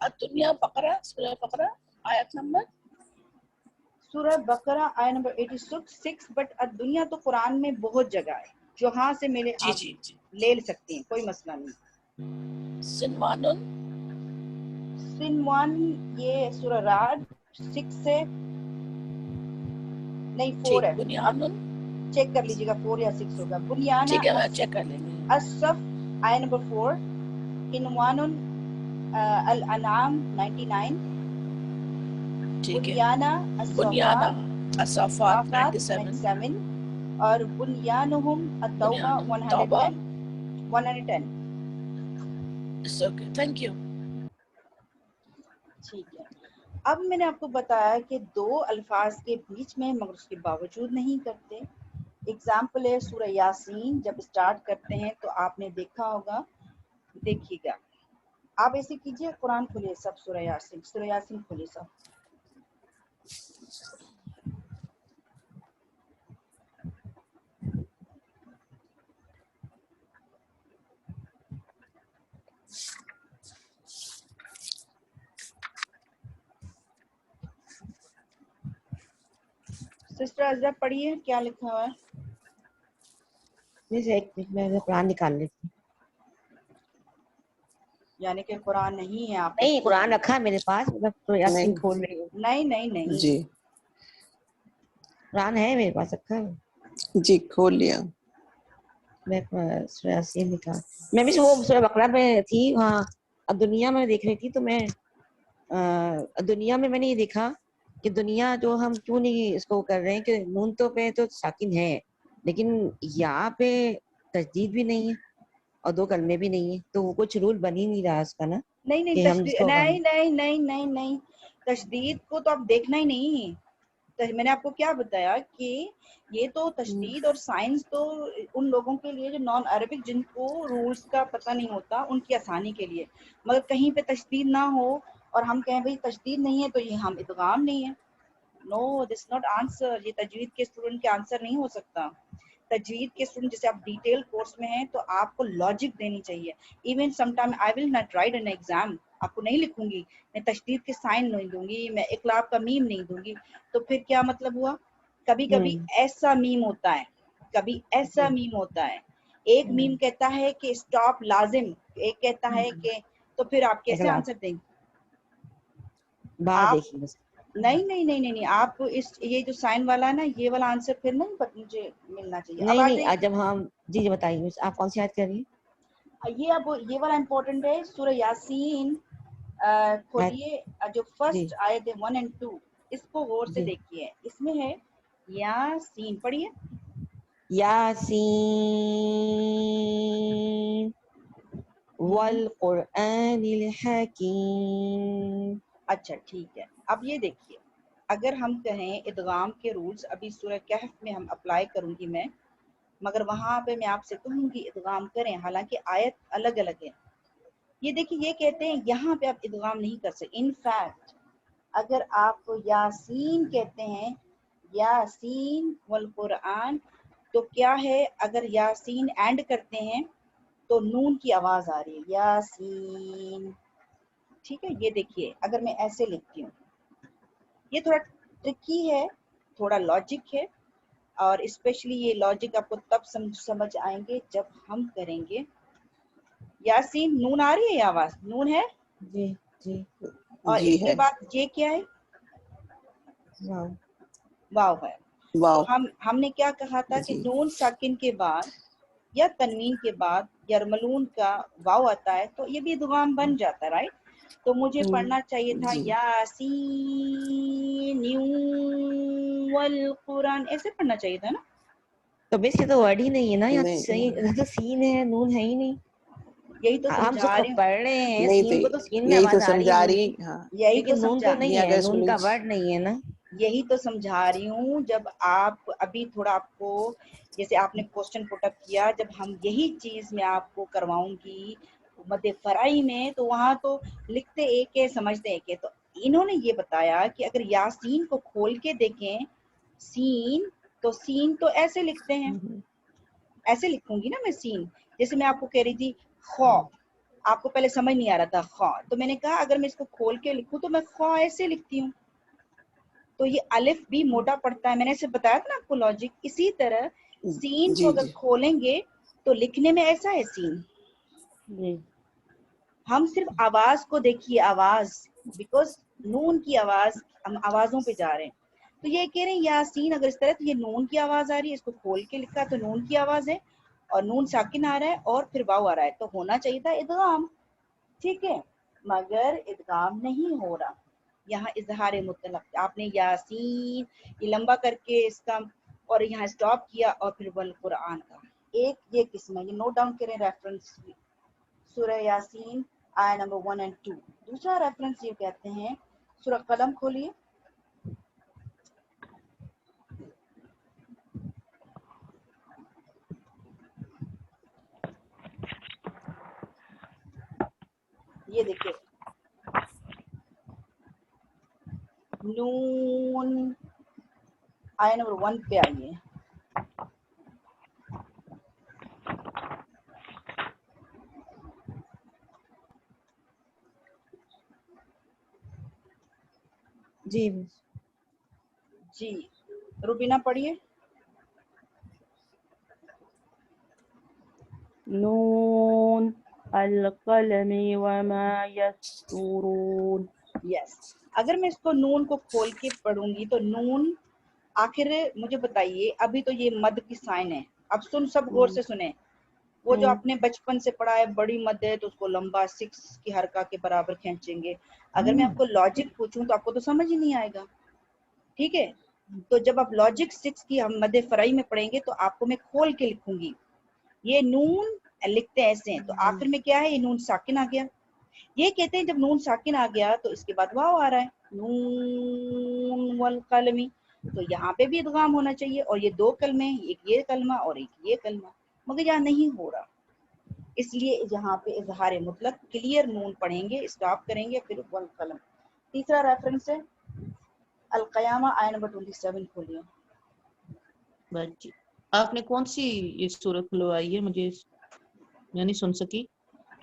الدنیا بقرہ, سورہ بقرہ, آیت نمبر. سورہ بقرہ آیت نمبر 86. بٹ الدنیا تو قرآن میں بہت جگہ ہے, جہاں سے ملے جی آپ جی جی. لے سکتی ہیں, کوئی مسئلہ نہیں. سنوانن. سنوان یہ سورہ رعد 6 سے نہیں 4 ہے, بنیانن. چیک کر لیجیے گا 4 یا 6 ہوگا. بنیانہ ٹھیک ہے, میں چیک کر لیں گے. الصف آیت نمبر 4. عنوان الانعام 99. ٹھیک ہے. بنیانہ بنیانہ الصافات الصافات 97. 97. اور بنیانہم التوبہ بنیان توبہ. 110. It's okay. Thank you. ٹھیک ہے. اب میں نے آپ کو بتایا کہ دو الفاظ کے بیچ میں مگر اس کے باوجود نہیں کرتے. اگزامپل ہے سورہ یاسین, جب اسٹارٹ کرتے ہیں تو آپ نے دیکھا ہوگا, دیکھیے گا آپ ایسے کیجئے, قرآن کھولئے سب, سورہ یاسین کھولئے سب. سسٹر عزرا پڑھیے کیا لکھا ہوا ہے. ایک منٹ میں قرآن نکال لیتی ہوں. یعنی کہ قرآن نہیں ہے آپ نہیں, قرآن رکھا ہے میرے پاس, میں یاسین کھول رہی ہوں. نہیں جی قرآن ہے میرے پاس رکھا ہے, جی, کھول لیا. میں سورہ یاسین نکال. میں بھی وہ سورہ بقرہ میں تھی, وہاں اب دنیا میں دیکھ رہی تھی, تو میں دنیا میں نے یہ دیکھا کہ دنیا جو ہم کیوں نہیں اس کو کر رہے ہیں, کہ نون تو پہ تو ساکن ہے, لیکن یہاں پہ تجدید بھی نہیں ہے اور دو کلمے بھی نہیں ہے, تو وہ کچھ رول بن ہی نہیں رہا اس کا نا. نہیں کہ ہم جس کو نہیں تشدید کو تو آپ دیکھنا ہی نہیں. میں نے آپ کو کیا بتایا کہ یہ تو تشدید اور سائنس تو ان لوگوں کے لیے جو نان عربک, جن کو رولز کا پتہ نہیں ہوتا, ان کی آسانی کے لیے. مگر کہیں پہ تشدید نہ ہو اور ہم کہیں بھئی تشدید نہیں ہے تو یہ ہم ادغام نہیں ہے. نو, دس ناٹ آنسر. یہ تجوید کے اسٹوڈنٹ کے آنسر نہیں ہو سکتا. تجوید کے اسٹوڈنٹ جیسے آپ ڈیٹیل کورس میں ہیں تو آپ کو لاجک دینی چاہیے. Even some time I will not right in exam, آپ کو نہیں لکھوں گی, میں تشدید کے سائن نہیں دوں گی, میں اقلاب کا میم نہیں دوں گی. تو پھر کیا مطلب ہوا؟ کبھی کبھی ایسا میم ہوتا ہے, کبھی ایسا میم ہوتا ہے, ایک میم کہتا ہے کہ اسٹاپ لازم, ایک کہتا ہے کہ, تو پھر آپ کیسے آنسر دیں گے؟ باہر آپ دیکھیے بس. نہیں آپ اس یہ جو سائن والا ہے نا, یہ والا آنسر پھر نہیں مجھے ملنا چاہیے. اب نہیں, جب ہم جی بتائیے, آپ کون سی آیت کر رہی ہیں؟ یہ والا امپورٹنٹ ہے. سورہ یاسین کھولیے, جو فرسٹ آیت ہے 1 and 2, اس کو غور سے دیکھیے. اس میں ہے یاسین, پڑھیے. یاسین والقرآن الحکیم. اچھا ٹھیک ہے. اب یہ دیکھیے, اگر ہم کہیں ادغام کے رولز ابھی سورہ کہف میں ہم اپلائی کروں گی میں, مگر وہاں پہ میں آپ سے کہوں گی ادغام کریں, حالانکہ آیت الگ الگ ہے. یہ دیکھیے, یہ کہتے ہیں یہاں پہ آپ ادغام نہیں کر سکتے. ان فیکٹ اگر آپ یاسین کہتے ہیں, یاسین والقرآن, تو کیا ہے, اگر یاسین اینڈ کرتے ہیں تو نون کی آواز آ رہی ہے, یاسین. ٹھیک ہے, یہ دیکھیے اگر میں ایسے لکھتی ہوں, یہ تھوڑا ٹرکی ہے, تھوڑا لاجک ہے, اور اسپیشلی یہ لاجک آپ کو تب سمجھ آئیں گے جب ہم کریں گے. یاسین, نون آ رہی ہے, یہ آواز نون ہے, جی جی اور جی اس کے ہے. بعد یہ کیا ہے, واو ہے. تو واو. ہم نے کیا کہا تھا کہ جی نون ساکن کے بعد یا تنوین کے بعد یرملون کا واو آتا ہے تو یہ بھی ادغام بن جاتا ہے, رائٹ. تو مجھے پڑھنا چاہیے تھا جی یاسین والقرآن, ایسے پڑھنا چاہیے تھا نا. تو بس یہ تو ورڈ ہی نہیں ہے نا, یا نہیں تو سین ہے, نون ہے ہی نہیں. یہی تو ہم سمجھا سب رہی ہوں, پڑھ رہے ہیں نہیں, سین کو, تو سین میں یہی تو آواز آ رہی ہے سمجھا نون رہی. کی, ہاں, یہی تو لیکن نون تو سمجھا نہیں ہے, نون کا ورڈ نہیں ہے نا. یہی تو سمجھا رہی ہوں. جب آپ ابھی تھوڑا آپ کو جیسے آپ نے کوسچن پٹ اپ کیا, جب ہم یہی چیز میں آپ کو کرواؤں گی مد فرائی میں, تو وہاں تو لکھتے ایک ہے, سمجھتے ایک ہے. تو انہوں نے یہ بتایا کہ اگر یاسین کو کھول کے دیکھیں, سین تو سین تو ایسے لکھتے ہیں, ایسے لکھوں گی نا میں سین. جیسے میں آپ کو کہہ رہی تھی خو, آپ کو پہلے سمجھ نہیں آ رہا تھا خو, تو میں نے کہا اگر میں اس کو کھول کے لکھوں تو میں خو ایسے لکھتی ہوں. تو یہ الف بھی موٹا پڑتا ہے, میں نے اسے بتایا تھا نا آپ کو لاجک. اسی طرح سین کو جی اگر جی کھولیں گے تو لکھنے میں ایسا ہے سین. جی ہم صرف آواز کو دیکھیے, آواز, بیکاز نون کی آواز, ہم آوازوں پہ جا رہے ہیں. تو یہ کہہ رہے ہیں یاسین اگر اس طرح, تو یہ نون کی آواز آ رہی ہے, اس کو کھول کے لکھا تو نون کی آواز ہے, اور نون ساکن آ رہا ہے اور پھر واو آ رہا ہے, تو ہونا چاہیے تھا ادغام. ٹھیک ہے, مگر ادغام نہیں ہو رہا. یہاں اظہار مطلق, آپ نے یاسین یہ لمبا کر کے اس کا اور یہاں اسٹاپ کیا, اور پھر والقرآن کا. ایک یہ قسم ہے, یہ نوٹ ڈاؤن کریں ریفرنس, سورہ یاسین آیہ نمبر 1 and 2. دوسرا ریفرنس یہ کہتے ہیں, سورہ قلم کھولیے. یہ دیکھیے نون, آیہ نمبر 1 پہ آئیے. جی جی روبینہ پڑھیے. نون القلم وما یسطرون. یس, اگر میں اس کو نون کو کھول کے پڑھوں گی تو نون آخر, مجھے بتائیے ابھی تو یہ مد کی سائن ہے. اب سب غور سے سنیں, وہ جو آپ نے بچپن سے پڑھا ہے, بڑی مد ہے تو اس کو لمبا 6 کی حرکہ کے برابر کھینچیں گے. اگر میں آپ کو لاجک پوچھوں تو آپ کو تو سمجھ ہی نہیں آئے گا. ٹھیک ہے, تو جب آپ لاجک 6 کی ہم مد فرائی میں پڑھیں گے تو آپ کو میں کھول کے لکھوں گی. یہ نون لکھتے ہیں ایسے ہیں, تو آخر میں کیا ہے, یہ نون ساکن آ گیا. یہ کہتے ہیں جب نون ساکن آ گیا تو اس کے بعد واو آ رہا ہے, نون والقلمی, تو یہاں پہ بھی ادغام ہونا چاہیے. اور یہ 2 کلمے, ایک یہ کلمہ اور ایک یہ کلمہ, مگر یہاں نہیں ہو رہا. اس لیے یہاں پہ اظہار مطلق کلیئر نون پڑھیں گے, اسٹاپ کریں گے, پھر والقلم. تیسرا ریفرنس ہے القیامہ آیہ نمبر 27 کھولیے. بس جی, آپ نے کون سی یہ سورت کھلوائی ہے, مجھے میں نہیں سن سکی.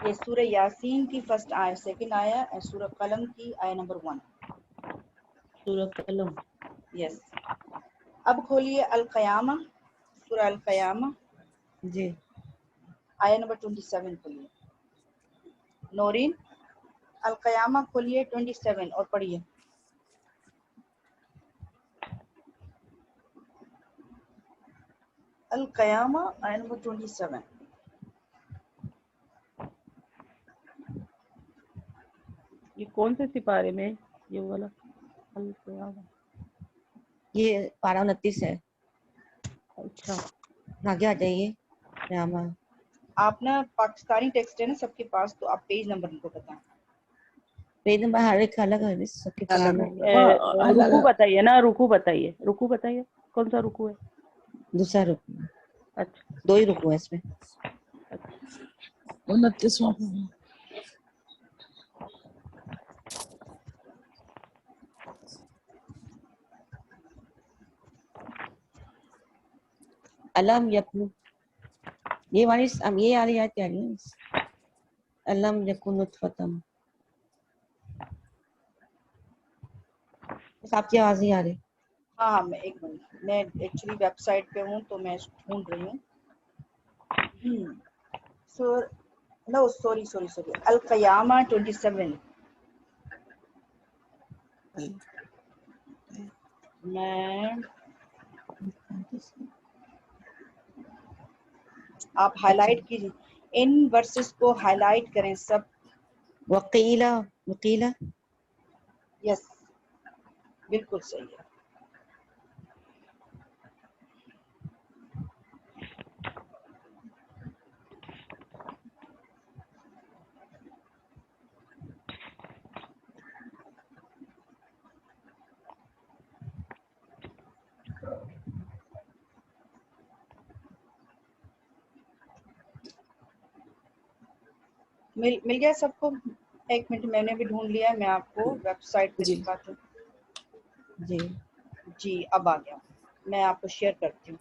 یہ سورہ یاسین کی فرسٹ آیہ, سیکنڈ آیہ, سورہ قلم کی آیہ نمبر 1. سورہ قلم. یس, اب کھولیے القیامہ, سورہ القیامہ جی آیہ نمبر 27 کھولیے. نورین القیامہ کھولیے 27 اور پڑھیے. القیامہ آیہ نمبر 27. یہ کون سے سپارے میں, یہ والا القیامہ؟ یہ پارہ 29 ہے. اچھا آگے آ جائیے. قیامہ آپ نا پاکستانی ٹیکسٹ ہے نا سب کے پاس, تو آپ پیج نمبر ان کو بتائیں. پیج نمبر ہر ایک الگ ہے, سب کے پاس الگ الگ. ہوگا. رکو بتائیے نا, رکو بتائیے, رکو بتائیے, کون سا رکو ہے؟ دوسرا رکن, اچھا 2 ہی رکو ہے اس میں. 29واں. علم یکن, یہ والی یہ آ رہی ہے کیا رہی ہے, علم یکن نطفتم. آپ کی آواز نہیں آ رہی. ہاں میں ایک منٹ, میں ایکچولی ویب سائٹ پہ ہوں تو میں ڈھونڈ رہی ہوں. نو سوری القیامہ 27. میں آپ ہائی لائٹ کیجیے, ان ورسز کو ہائی لائٹ کریں سب. وقیلا, وقیلا یس بالکل صحیح ہے. مل گیا سب کو. ایک منٹ, میں نے بھی ڈھونڈ لیا ہے, میں آپ کو ویب سائٹ پہ جی دکھاتی ہوں. جی جی اب آ گیا. میں آپ کو شیئر کرتی ہوں.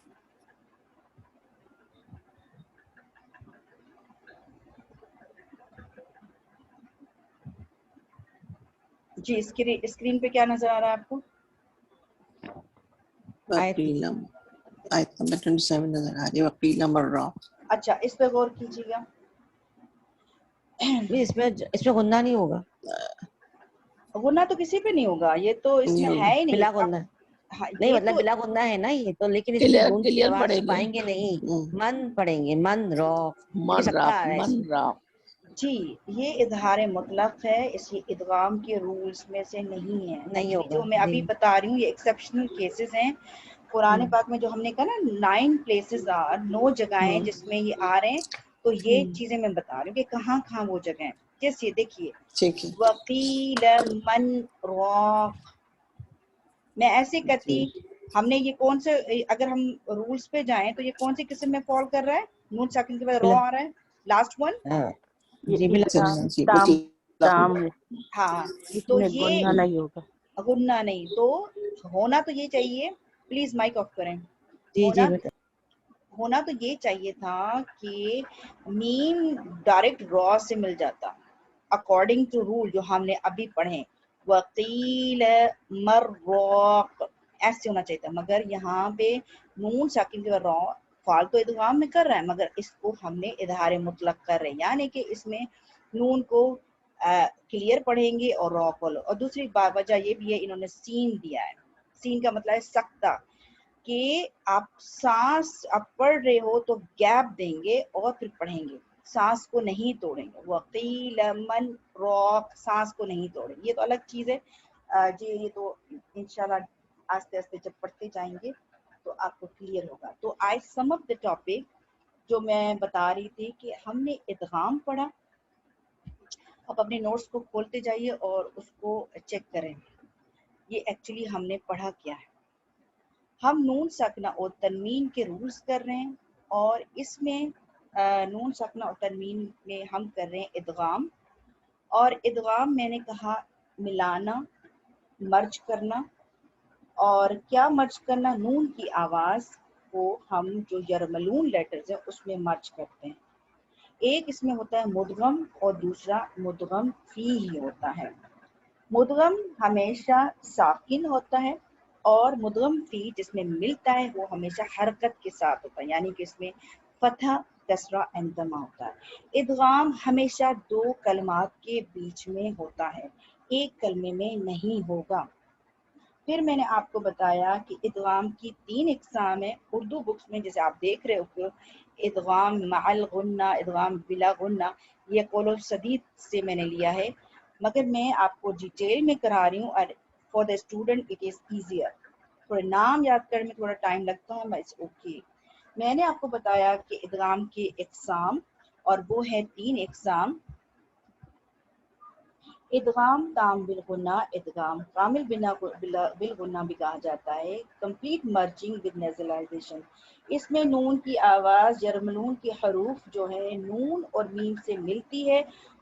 جی اسکرین پہ کیا نظر آ رہا ہے آپ کو؟ وقیل آیت نمبر 27 نظر آ رہی ہے. وقیل مرہ. اچھا اس پہ غور کیجیے گا. اس میں غنہ نہیں ہوگا. غنہ تو کسی پہ نہیں ہوگا, یہ تو اس میں ہے ہی نہیں. بلا غنہ نہیں, مطلب بلا غنہ ہے نا یہ تو, لیکن اس میں نون کی آواز چھپائیں گے نہیں, من پڑھیں گے, من را. من را. جی یہ اظہار مطلق ہے, اس کی ادغام کے رولز میں سے نہیں ہے. نہیں ہوگا جو میں ابھی بتا رہی ہوں یہ ایکسیپشنل کیسز ہیں. قرآن پاک میں جو ہم نے کہا نا 9 places 9 جگہیں جس میں یہ آ رہے ہیں, تو یہ چیزیں میں بتا رہی ہوں کہ کہاں کہاں وہ جگہیں. جیسے دیکھیے وقیل من راق, میں ایسے کرتی, ہم نے یہ کون سے, اگر ہم رولز پہ جائیں تو یہ کون سی قسم میں فال کر رہا ہے؟ نون ساکن کے بعد رو آ رہا ہے, لاسٹ ون. جی بلا تام ہاں اس تو میں یہ گنہ نہیں ہوگا. غنہ نہیں, تو ہونا تو یہ چاہیے, پلیز مائک آف کریں. جی جی بیٹا. ہونا تو یہ چاہیے تھا کہ میم ڈائریکٹ را سے مل جاتا اکارڈنگ ٹو رول جو ہم نے ابھی پڑھے. وقیل مراق ایسے ہونا چاہیے تھا, مگر یہاں پہ نون ساکن کے را فالتو ادغام میں کر رہا ہے, مگر اس کو ہم نے اظہار مطلق کر رہے ہیں, یعنی کہ اس میں نون کو کلیئر پڑھیں گے اور را کو. اور دوسری وجہ یہ بھی ہے, انہوں نے سین دیا ہے. سین کا مطلب ہے سکتہ, کہ آپ سانس آپ پڑھ رہے ہو تو گیپ دیں گے اور پھر پڑھیں گے, سانس کو نہیں توڑیں گے. وقیل من راق, سانس کو نہیں توڑیں گے. یہ تو الگ چیز ہے جی, یہ تو انشاءاللہ آہستہ آہستہ جب پڑھتے جائیں گے تو آپ کو کلیئر ہوگا. تو آئی سم اپ دا ٹاپک جو میں بتا رہی تھی کہ ہم نے ادغام پڑھا. آپ اپنے نوٹس کو کھولتے جائیے اور اس کو چیک کریں, یہ ایکچولی ہم نے پڑھا کیا ہے. ہم نون ساکنہ اور تنوین کے رولز کر رہے ہیں, اور اس میں نون ساکنہ اور تنوین میں ہم کر رہے ہیں ادغام. اور ادغام میں نے کہا ملانا, مرج کرنا. اور کیا مرج کرنا؟ نون کی آواز کو ہم جو یرملون لیٹرز ہیں اس میں مرج کرتے ہیں. ایک اس میں ہوتا ہے مدغم اور دوسرا مدغم فیہ ہوتا ہے. مدغم ہمیشہ ساکن ہوتا ہے, اور مدغم فی جس میں ملتا ہے وہ ہمیشہ حرکت کے ساتھ ہوتا ہے, یعنی کہ اس میں فتح کسرہ انتما ہوتا ہے. ادغام ہمیشہ 2 کلمات کے بیچ میں ہوتا ہے, ایک کلمے میں نہیں ہوگا. پھر میں نے آپ کو بتایا کہ ادغام کی 3 اقسام ہیں. اردو بکس میں جیسے آپ دیکھ رہے ہو کہ ادغام مع الغنہ, ادغام بلا غنہ, یہ قول سدید سے میں نے لیا ہے, مگر میں آپ کو ڈیٹیل میں کرا رہی ہوں. For the student it is easier. تھوڑے نام یاد کرنے میں تھوڑا ٹائم لگتا ہے, بس اوکے. میں نے آپ کو بتایا کہ ادغام کے اقسام, اور وہ ہے 3 اقسام. ادغام تام بالغنہ, ادغام کامل بالغنہ بھی کہا جاتا ہے. کمپلیٹ مرجنگ ود نیزلائزیشن, اس میں نون کی آواز یرملون کے حروف جو ہے نون اور میم سے ملتی ہے,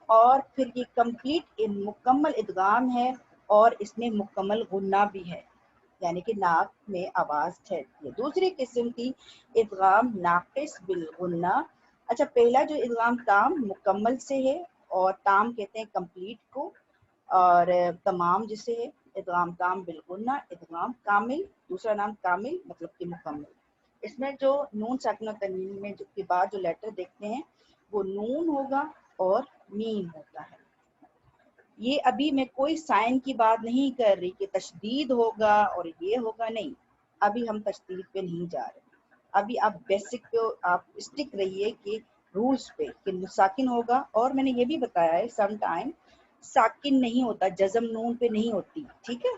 اور پھر یہ کمپلیٹ مکمل ادغام ہے, اور اس میں مکمل غنہ بھی ہے, یعنی کہ ناک میں آواز ٹھہرتی ہے. دوسری قسم کی ادغام ناقص بالغنہ. اچھا, پہلا جو ادغام تام مکمل سے ہے, اور تام کہتے ہیں کمپلیٹ کو, اور تمام جسے ہے ادغام تام بالغنہ. ادغام کامل, دوسرا نام کامل مطلب کہ مکمل. اس میں جو نون ساکنہ تنوین میں کے بعد جو لیٹر دیکھتے ہیں وہ نون ہوگا اور میم ہوتا ہے. یہ ابھی میں کوئی سائن کی بات نہیں کر رہی کہ تشدید ہوگا اور یہ ہوگا, نہیں, ابھی ہم تشدید پہ نہیں جا رہے. ابھی آپ بیسک پہ آپ اسٹک رہیے کہ رولز پہ, کہ ساکن ہوگا. اور میں نے یہ بھی بتایا ہے سم ٹائم ساکن نہیں ہوتا, جزم نون پہ نہیں ہوتی, ٹھیک ہے.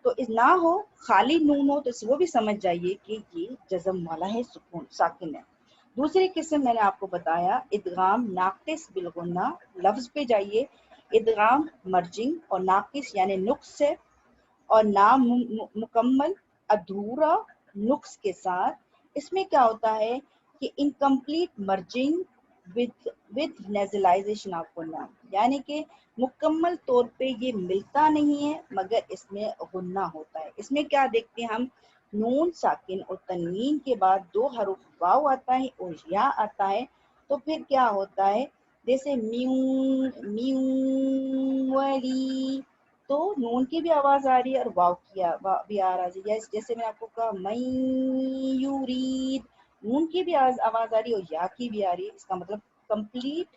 تو نہ ہو خالی نون ہو تو وہ بھی سمجھ جائیے کہ یہ جزم والا ہے, سکون ساکن ہے. دوسری قسم میں نے آپ کو بتایا ادغام ناقص بالغنہ. لفظ پہ جائیے, ادغام مرجنگ اور ناقص یعنی نقص ہے, اور نام مکمل ادھورا نقص کے ساتھ. اس میں کیا ہوتا ہے کہ انکمپلیٹ مرجنگ with نیزلائزیشن آف غنہ, یعنی کہ مکمل طور پہ یہ ملتا نہیں ہے مگر اس میں غنہ ہوتا ہے. اس میں کیا دیکھتے ہیں ہم, नून साकिन और तनवीन के बाद 2 हरूफ वाव आता है और या आता है, तो फिर क्या होता है, जैसे म्यू म्यू वाली, तो नून की भी आवाज आ रही है और वाव की भी आ रही है। जैसे मैंने आपको कहा मयूरीद, नून की भी आवाज आ रही है और या की भी आ रही है। इसका मतलब कंप्लीट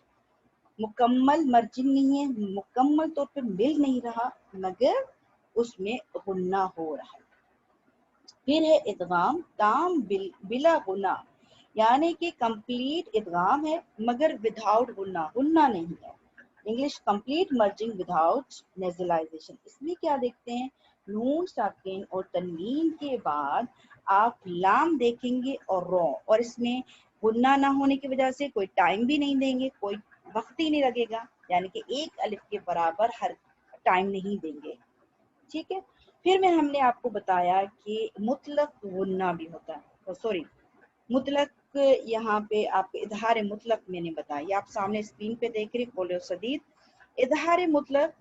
मुकम्मल मर्जिंग नहीं है, मुकम्मल तौर पे मिल नहीं रहा, मगर उसमें गुन्ना हो रहा है। फिर है इदगाम ताम बिला गुना, यानी कि कंप्लीट इदगाम है मगर विदाउट गुन्ना, गुन्ना नहीं है। English complete merging without nasalization. इसमें क्या देखते हैं, नून साकिन और तनवीन के बाद आप लाम देखेंगे और रॉ, और इसमें गुन्ना ना होने की वजह से कोई टाइम भी नहीं देंगे, कोई वक्त ही नहीं लगेगा, यानी कि एक अलिफ के बराबर हर टाइम नहीं देंगे। ठीक है। फिर में हमने आपको बताया कि मुतलक गुन्ना भी होता है, सॉरी मुतलक, यहाँ पे आपको इजहार मुतलक मैंने बताया, आप सामने स्क्रीन पे देख रहे कौल सदीद। इजहार मुतलक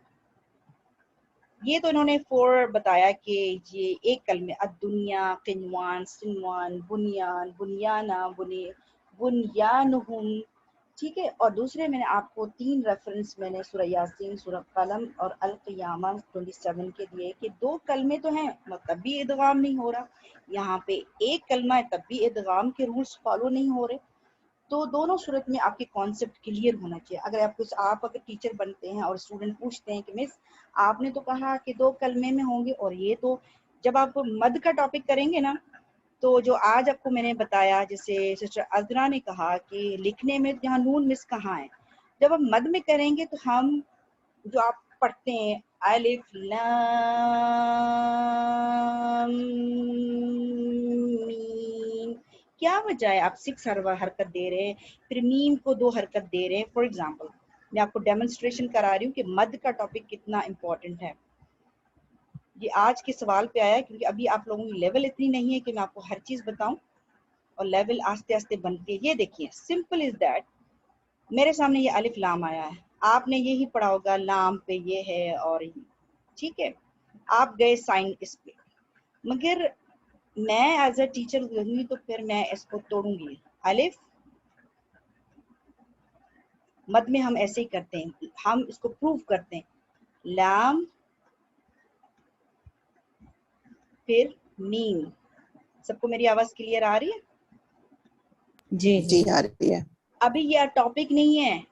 ये तो इन्होंने 4 बताया कि ये एक कलमे अद्दुनिया, किनवान, सिनवान, बुनियान, बुनियाना, बुनियानहुम, ठीक है। और दूसरे मैंने आपको 3 रेफरेंस मैंने सूरह यासीन, सूरह कलम और अल क़ियामा 27 के दिए कि 2 कलमे तो हैं तब भी इदगाम नहीं हो रहा, यहाँ पे एक कलमा है तब भी इदगाम के रूल्स फॉलो नहीं हो रहे। तो दोनों सूरत में आपके कॉन्सेप्ट क्लियर होना चाहिए। अगर आप अगर टीचर बनते हैं और स्टूडेंट पूछते हैं कि मिस आपने तो कहा कि 2 कलमे में होंगे, और ये तो जब आप मद का टॉपिक करेंगे ना, तो जो आज आपको मैंने बताया, जैसे सिस्टर अजरा ने कहा कि लिखने में यहाँ नून मिस कहाँ है, जब हम मद में करेंगे तो हम जो आप पढ़ते हैं अलिफ लाम मीम, क्या वजह है आप 6 हरकत दे रहे हैं, फिर मीम को 2 हरकत दे रहे हैं। फॉर एग्जांपल मैं आपको डेमोन्स्ट्रेशन करा रही हूँ कि मद का टॉपिक कितना इम्पोर्टेंट है। ये आज के सवाल पे आया क्योंकि अभी आप लोगों की लेवल इतनी नहीं है कि मैं आपको हर चीज बताऊं, और लेवल आस्ते आस्ते बनती है। ये देखिए सिंपल इज दैट, मेरे सामने ये अलिफ लाम आया है, आपने यही पढ़ा होगा लाम पे ये है और ये, ठीक है, आप गए साइन इस पे, मगर मैं एज अ टीचर रहूंगी तो फिर मैं इसको तोड़ूंगी। अलिफ मद में हम ऐसे ही करते हैं, हम इसको प्रूव करते हैं, लाम फिर मीम। सबको मेरी आवाज क्लियर आ रही है? जी जी आ रही है। अभी ये टॉपिक नहीं है,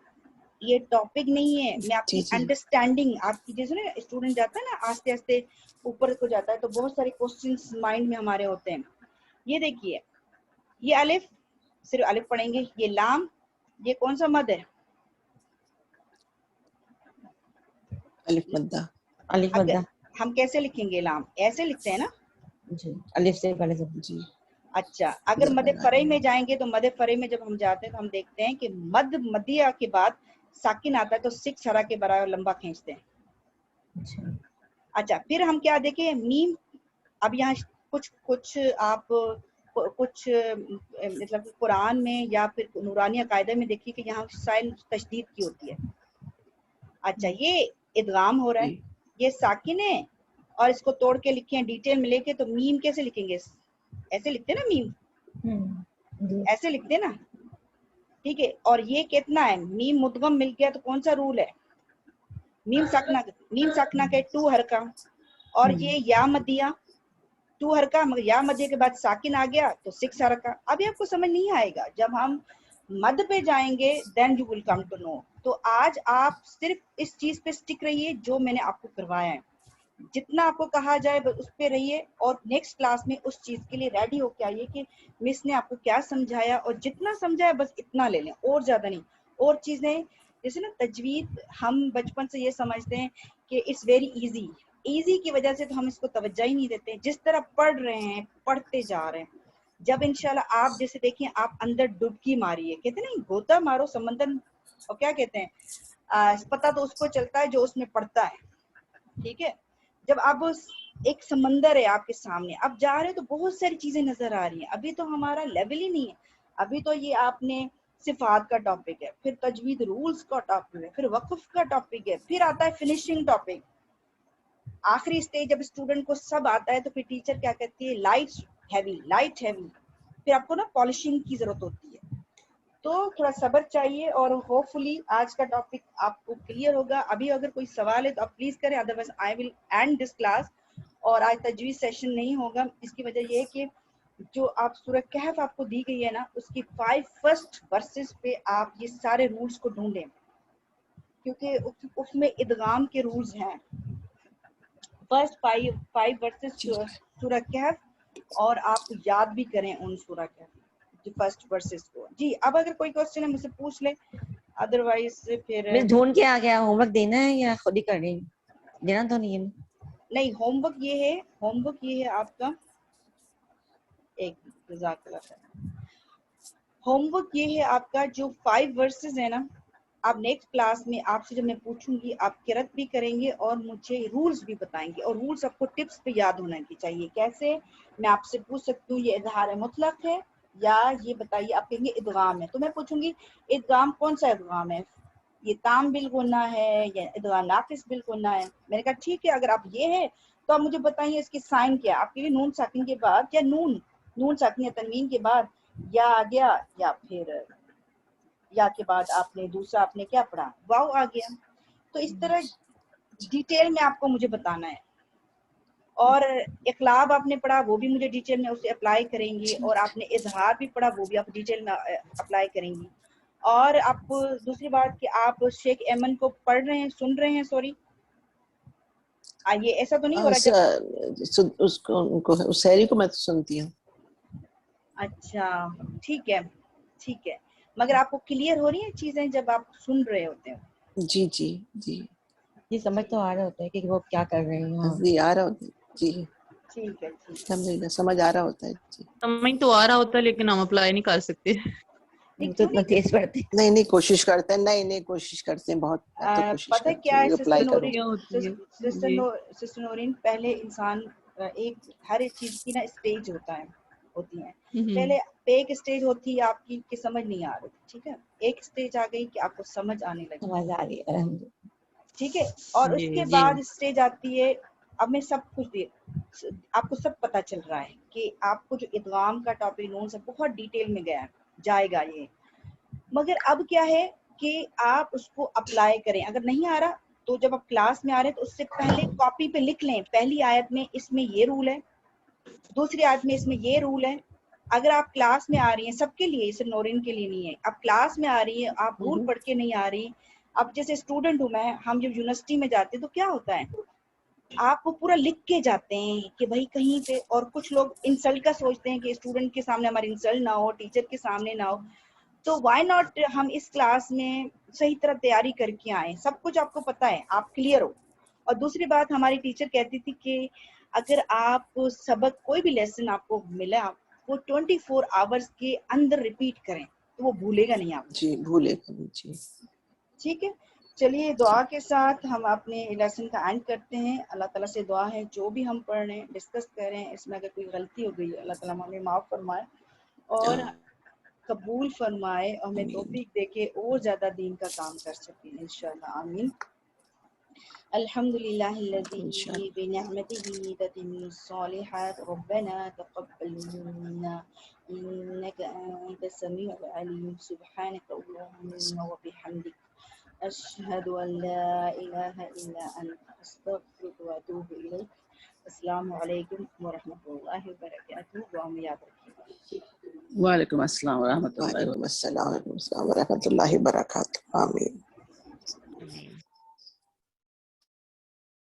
ये टॉपिक नहीं है, मैं आपकी जी अंडरस्टैंडिंग, आपकी जैसे ना स्टूडेंट जाता है ना आस्ते आस्ते ऊपर को जाता है तो बहुत सारे क्वेश्चंस माइंड में हमारे होते हैं। ये देखिए ये अलिफ, सिर्फ अलिफ पढ़ेंगे, ये लाम, ये कौन सा मद है? अलिफ मद्दा। अलिफ अगर मद्दा। हम कैसे लिखेंगे लाम, ऐसे लिखते हैं ना जी अलिफ से पहले सब। जी अच्छा, अगर जब मद लगा फरे रही में है। जाएंगे तो मद फरे में जब हम जाते हैं तो हम देखते हैं कि मद मदिया के बाद साकिन आता है तो 6 हरा के बराबर लंबा खींचते हैं। अच्छा अच्छा फिर हम क्या देखें, मीम, अब यहाँ कुछ आप कुछ मतलब कुरान में या फिर नूरानी कायदे में देखिए कि यहाँ साइन तशदीद की होती है। अच्छा ये इदगाम हो रहा है, जी ये साकिन है, और इसको तोड़ के लिखे डिटेल में लेके, तो मीम कैसे लिखेंगे, ऐसे लिखते ना मीम, जी ऐसे लिखते ना, ठीक है। और ये कितना है, मीम मुदगम मिल गया तो कौन सा रूल है, मीम साकना के 2 हरका, और ये या मदिया 2 हरका, मगर या मदिया के बाद साकिन आ गया तो 6 हरका। अभी आपको समझ नहीं आएगा, जब हम मद पे जाएंगे then you will come to know. तो आज आप सिर्फ इस चीज पे स्टिक रहिए जो मैंने आपको करवाया है, जितना आपको कहा जाए बस उस पे रहिए, और नेक्स्ट क्लास में उस चीज के लिए रेडी होके आइए कि मिस ने आपको क्या समझाया, और जितना समझाया बस इतना ले लें और ज्यादा नहीं। और चीजें जैसे ना तजवीद, हम बचपन से ये समझते हैं कि इट्स वेरी इजी, इजी की वजह से तो हम इसको तवज्जो ही नहीं देते, जिस तरह पढ़ रहे हैं पढ़ते जा रहे हैं, जब इंशाल्लाह आप जैसे देखिए आप अंदर डुबकी मारिए, कहते हैं ना गोता मारो समंदर, और क्या कहते हैं पता तो उसको चलता है जो उसमें पढ़ता है, ठीक है। जब आप एक समंदर है आपके सामने, आप जा रहे हो तो बहुत सारी चीजें नजर आ रही हैं, अभी तो हमारा लेवल ही नहीं है, अभी तो ये आपने सिफात का टॉपिक है, फिर तजवीद रूल्स का टॉपिक है, फिर वक्फ का टॉपिक है, फिर आता है फिनिशिंग टॉपिक, आखिरी स्टेज जब स्टूडेंट को सब आता है तो फिर टीचर क्या कहती है, लाइट्स हैवी, लाइट हैवी, फिर आपको ना पॉलिशिंग की जरूरत होती है। तो थोड़ा सब्र चाहिए और होपफुली आज का टॉपिक आपको क्लियर होगा। अभी अगर कोई सवाल है तो आप प्लीज करें, otherwise I will and this class. और आज तजवीज़ सेशन नहीं होगा, इसकी वजह ये है कि जो आप सूरह कहफ आपको दी गई है ना, उसकी 5 फर्स्ट वर्सेस पे आप ये सारे रूल्स को ढूंढें, क्योंकि उसमें इदगाम के रूल्स हैं। फर्स्ट 5 वर्सेस सूरह कहफ, और आप याद भी करें उन सूरह कहफ फर्स्ट वर्सेस को। जी, अब अगर कोई क्वेश्चन है मुझसे पूछ ले, अदरवाइज फिर मिस ढूंढ के आ गया, होमवर्क देना है या खुद ही कर रही हूँ? देना तो नहीं है। नहीं, होमवर्क ये है आपका, एक जज़ाकल्लाह खैर, होमवर्क ये है आपका जो 5 वर्सेस है ना, आप नेक्स्ट क्लास में आपसे जब मैं पूछूंगी आप किरत भी करेंगे और मुझे रूल्स भी बताएंगे, और रूल्स आपको टिप्स पे याद होना चाहिए। कैसे? मैं आपसे पूछ सकती हूँ ये इज़हार मुतलक है या ये बताइए, आप कहेंगे इदगाम है, तो मैं पूछूंगी इदगाम कौन सा इदगाम है, ये ताम बिल गुन्ना है या इदगाम नाकिस बिल गुन्ना है। मैंने कहा ठीक है, अगर आप ये है तो आप मुझे बताइए इसकी साइन क्या है। आपके लिए नून साकिन के बाद या नून साकिन या तनवीन के बाद या आ गया, या फिर या के बाद आपने दूसरा आपने क्या पढ़ा, वाव आ गया। तो इस तरह डिटेल में आपको मुझे बताना है। और इकलाब आपने पढ़ा, वो भी मुझे डिटेल में उसे अप्लाई करेंगी, और आपने इजहार भी पढ़ा, वो भी आप डिटेल में अप्लाई करेंगी। और आप दूसरी बात कि आप शेख एमन को पढ़ रहे हैं, सुन रहे हैं, सॉरी ये ऐसा तो नहीं हो रहा उसको उनको सहरी को मैं तो सुनती हूँ। अच्छा, ठीक है, मगर आपको क्लियर हो रही है चीजें जब आप सुन रहे होते हैं? जी जी जी ये समझ तो आ रहा होता है कि वो क्या कर रहे हैं। जी आ रहा होता है जी, ठीक है, समझ आ रहा होता है जी। समझ तो आ रहा होता है लेकिन हम अप्लाई नहीं कर सकते। तो इतना तेज पढ़ते हैं। नहीं कोशिश करते हैं, नहीं कोशिश करते हैं बहुत, तो कोशिश पता है क्या है अप्लाई करो। सिस्टर नूरीन, पहले इंसान हर एक चीज की ना स्टेज होती है। पहले एक स्टेज होती है आपकी कि समझ नहीं आ रही, ठीक है, एक स्टेज आ गई कि आपको समझ आने लगी, समझ आ रही है, ठीक है, और उसके बाद स्टेज आती है अब मैं सब कुछ आपको सब पता चल रहा है कि आपको जो इदगाम का टॉपिक नून से बहुत डिटेल में जाएगा ये। मगर अब क्या है कि आप उसको अप्लाई करें। अगर नहीं आ रहा तो जब आप क्लास में आ रहे हैं तो उससे पहले कॉपी पे लिख लें, पहली आयत में इसमें ये रूल है, दूसरी आयत में इसमें ये रूल है। अगर आप क्लास में आ रही हैं, सबके लिए, सिर्फ नौरीन के लिए नहीं है, आप क्लास में आ रही है, आप रूल पढ़ के नहीं आ रही। अब जैसे स्टूडेंट हूँ मैं, हम जब यूनिवर्सिटी में जाते हैं तो क्या होता है, आप वो पूरा लिख के जाते हैं कि भाई कहीं पे, और कुछ लोग इंसल्ट का सोचते हैं कि स्टूडेंट के सामने हमारी इंसल्ट ना हो, टीचर के सामने ना हो। तो व्हाई नॉट हम इस क्लास में सही तरह तैयारी करके आए, सब कुछ आपको पता है, आप क्लियर हो। और दूसरी बात, हमारी टीचर कहती थी कि अगर आप सबक कोई भी लेसन आपको मिला वो 24 आवर्स के अंदर रिपीट करें तो वो भूलेगा नहीं आप जी, भूलेगा नहीं जी। ठीक है, चलिए दुआ के साथ हम अपने लेसन का एंड करते हैं। अल्लाह ताला से दुआ है जो भी हम पढ़ रहे हैं, डिस्कस कर रहे हैं, इसमें अगर कोई गलती हो गई अल्लाह ताला हमें माफ़ फरमाए और कबूल फरमाए, और हमें तौफीक देके और ज़्यादा दीन का काम कर सकें इंशाअल्लाह, आमीन। अल्हम्दुलिल्लाहिल्लज़ी बिनिअमतिही ततिम्मुस्सॉलिहात, रब्बना तक़ब्बल मिन्ना इन्नका अंतस समीउल अलीम, सुब्हानका अल्लाहुम्मा व बिहम्दिक, अशहदु अन ला इलाहा इल्ला अंता, अस्तगफिरुका व अतूबु इलैक। अस्सलामु अलैकुम व रहमतुल्लाहि व बरकातुहू। दुआ में याद रखिएगा। वालेकुम अस्सलाम व रहमतुल्लाहि वालेकुम अस्सलाम व रहमतुल्लाहि व बरकातुहू। आमीन।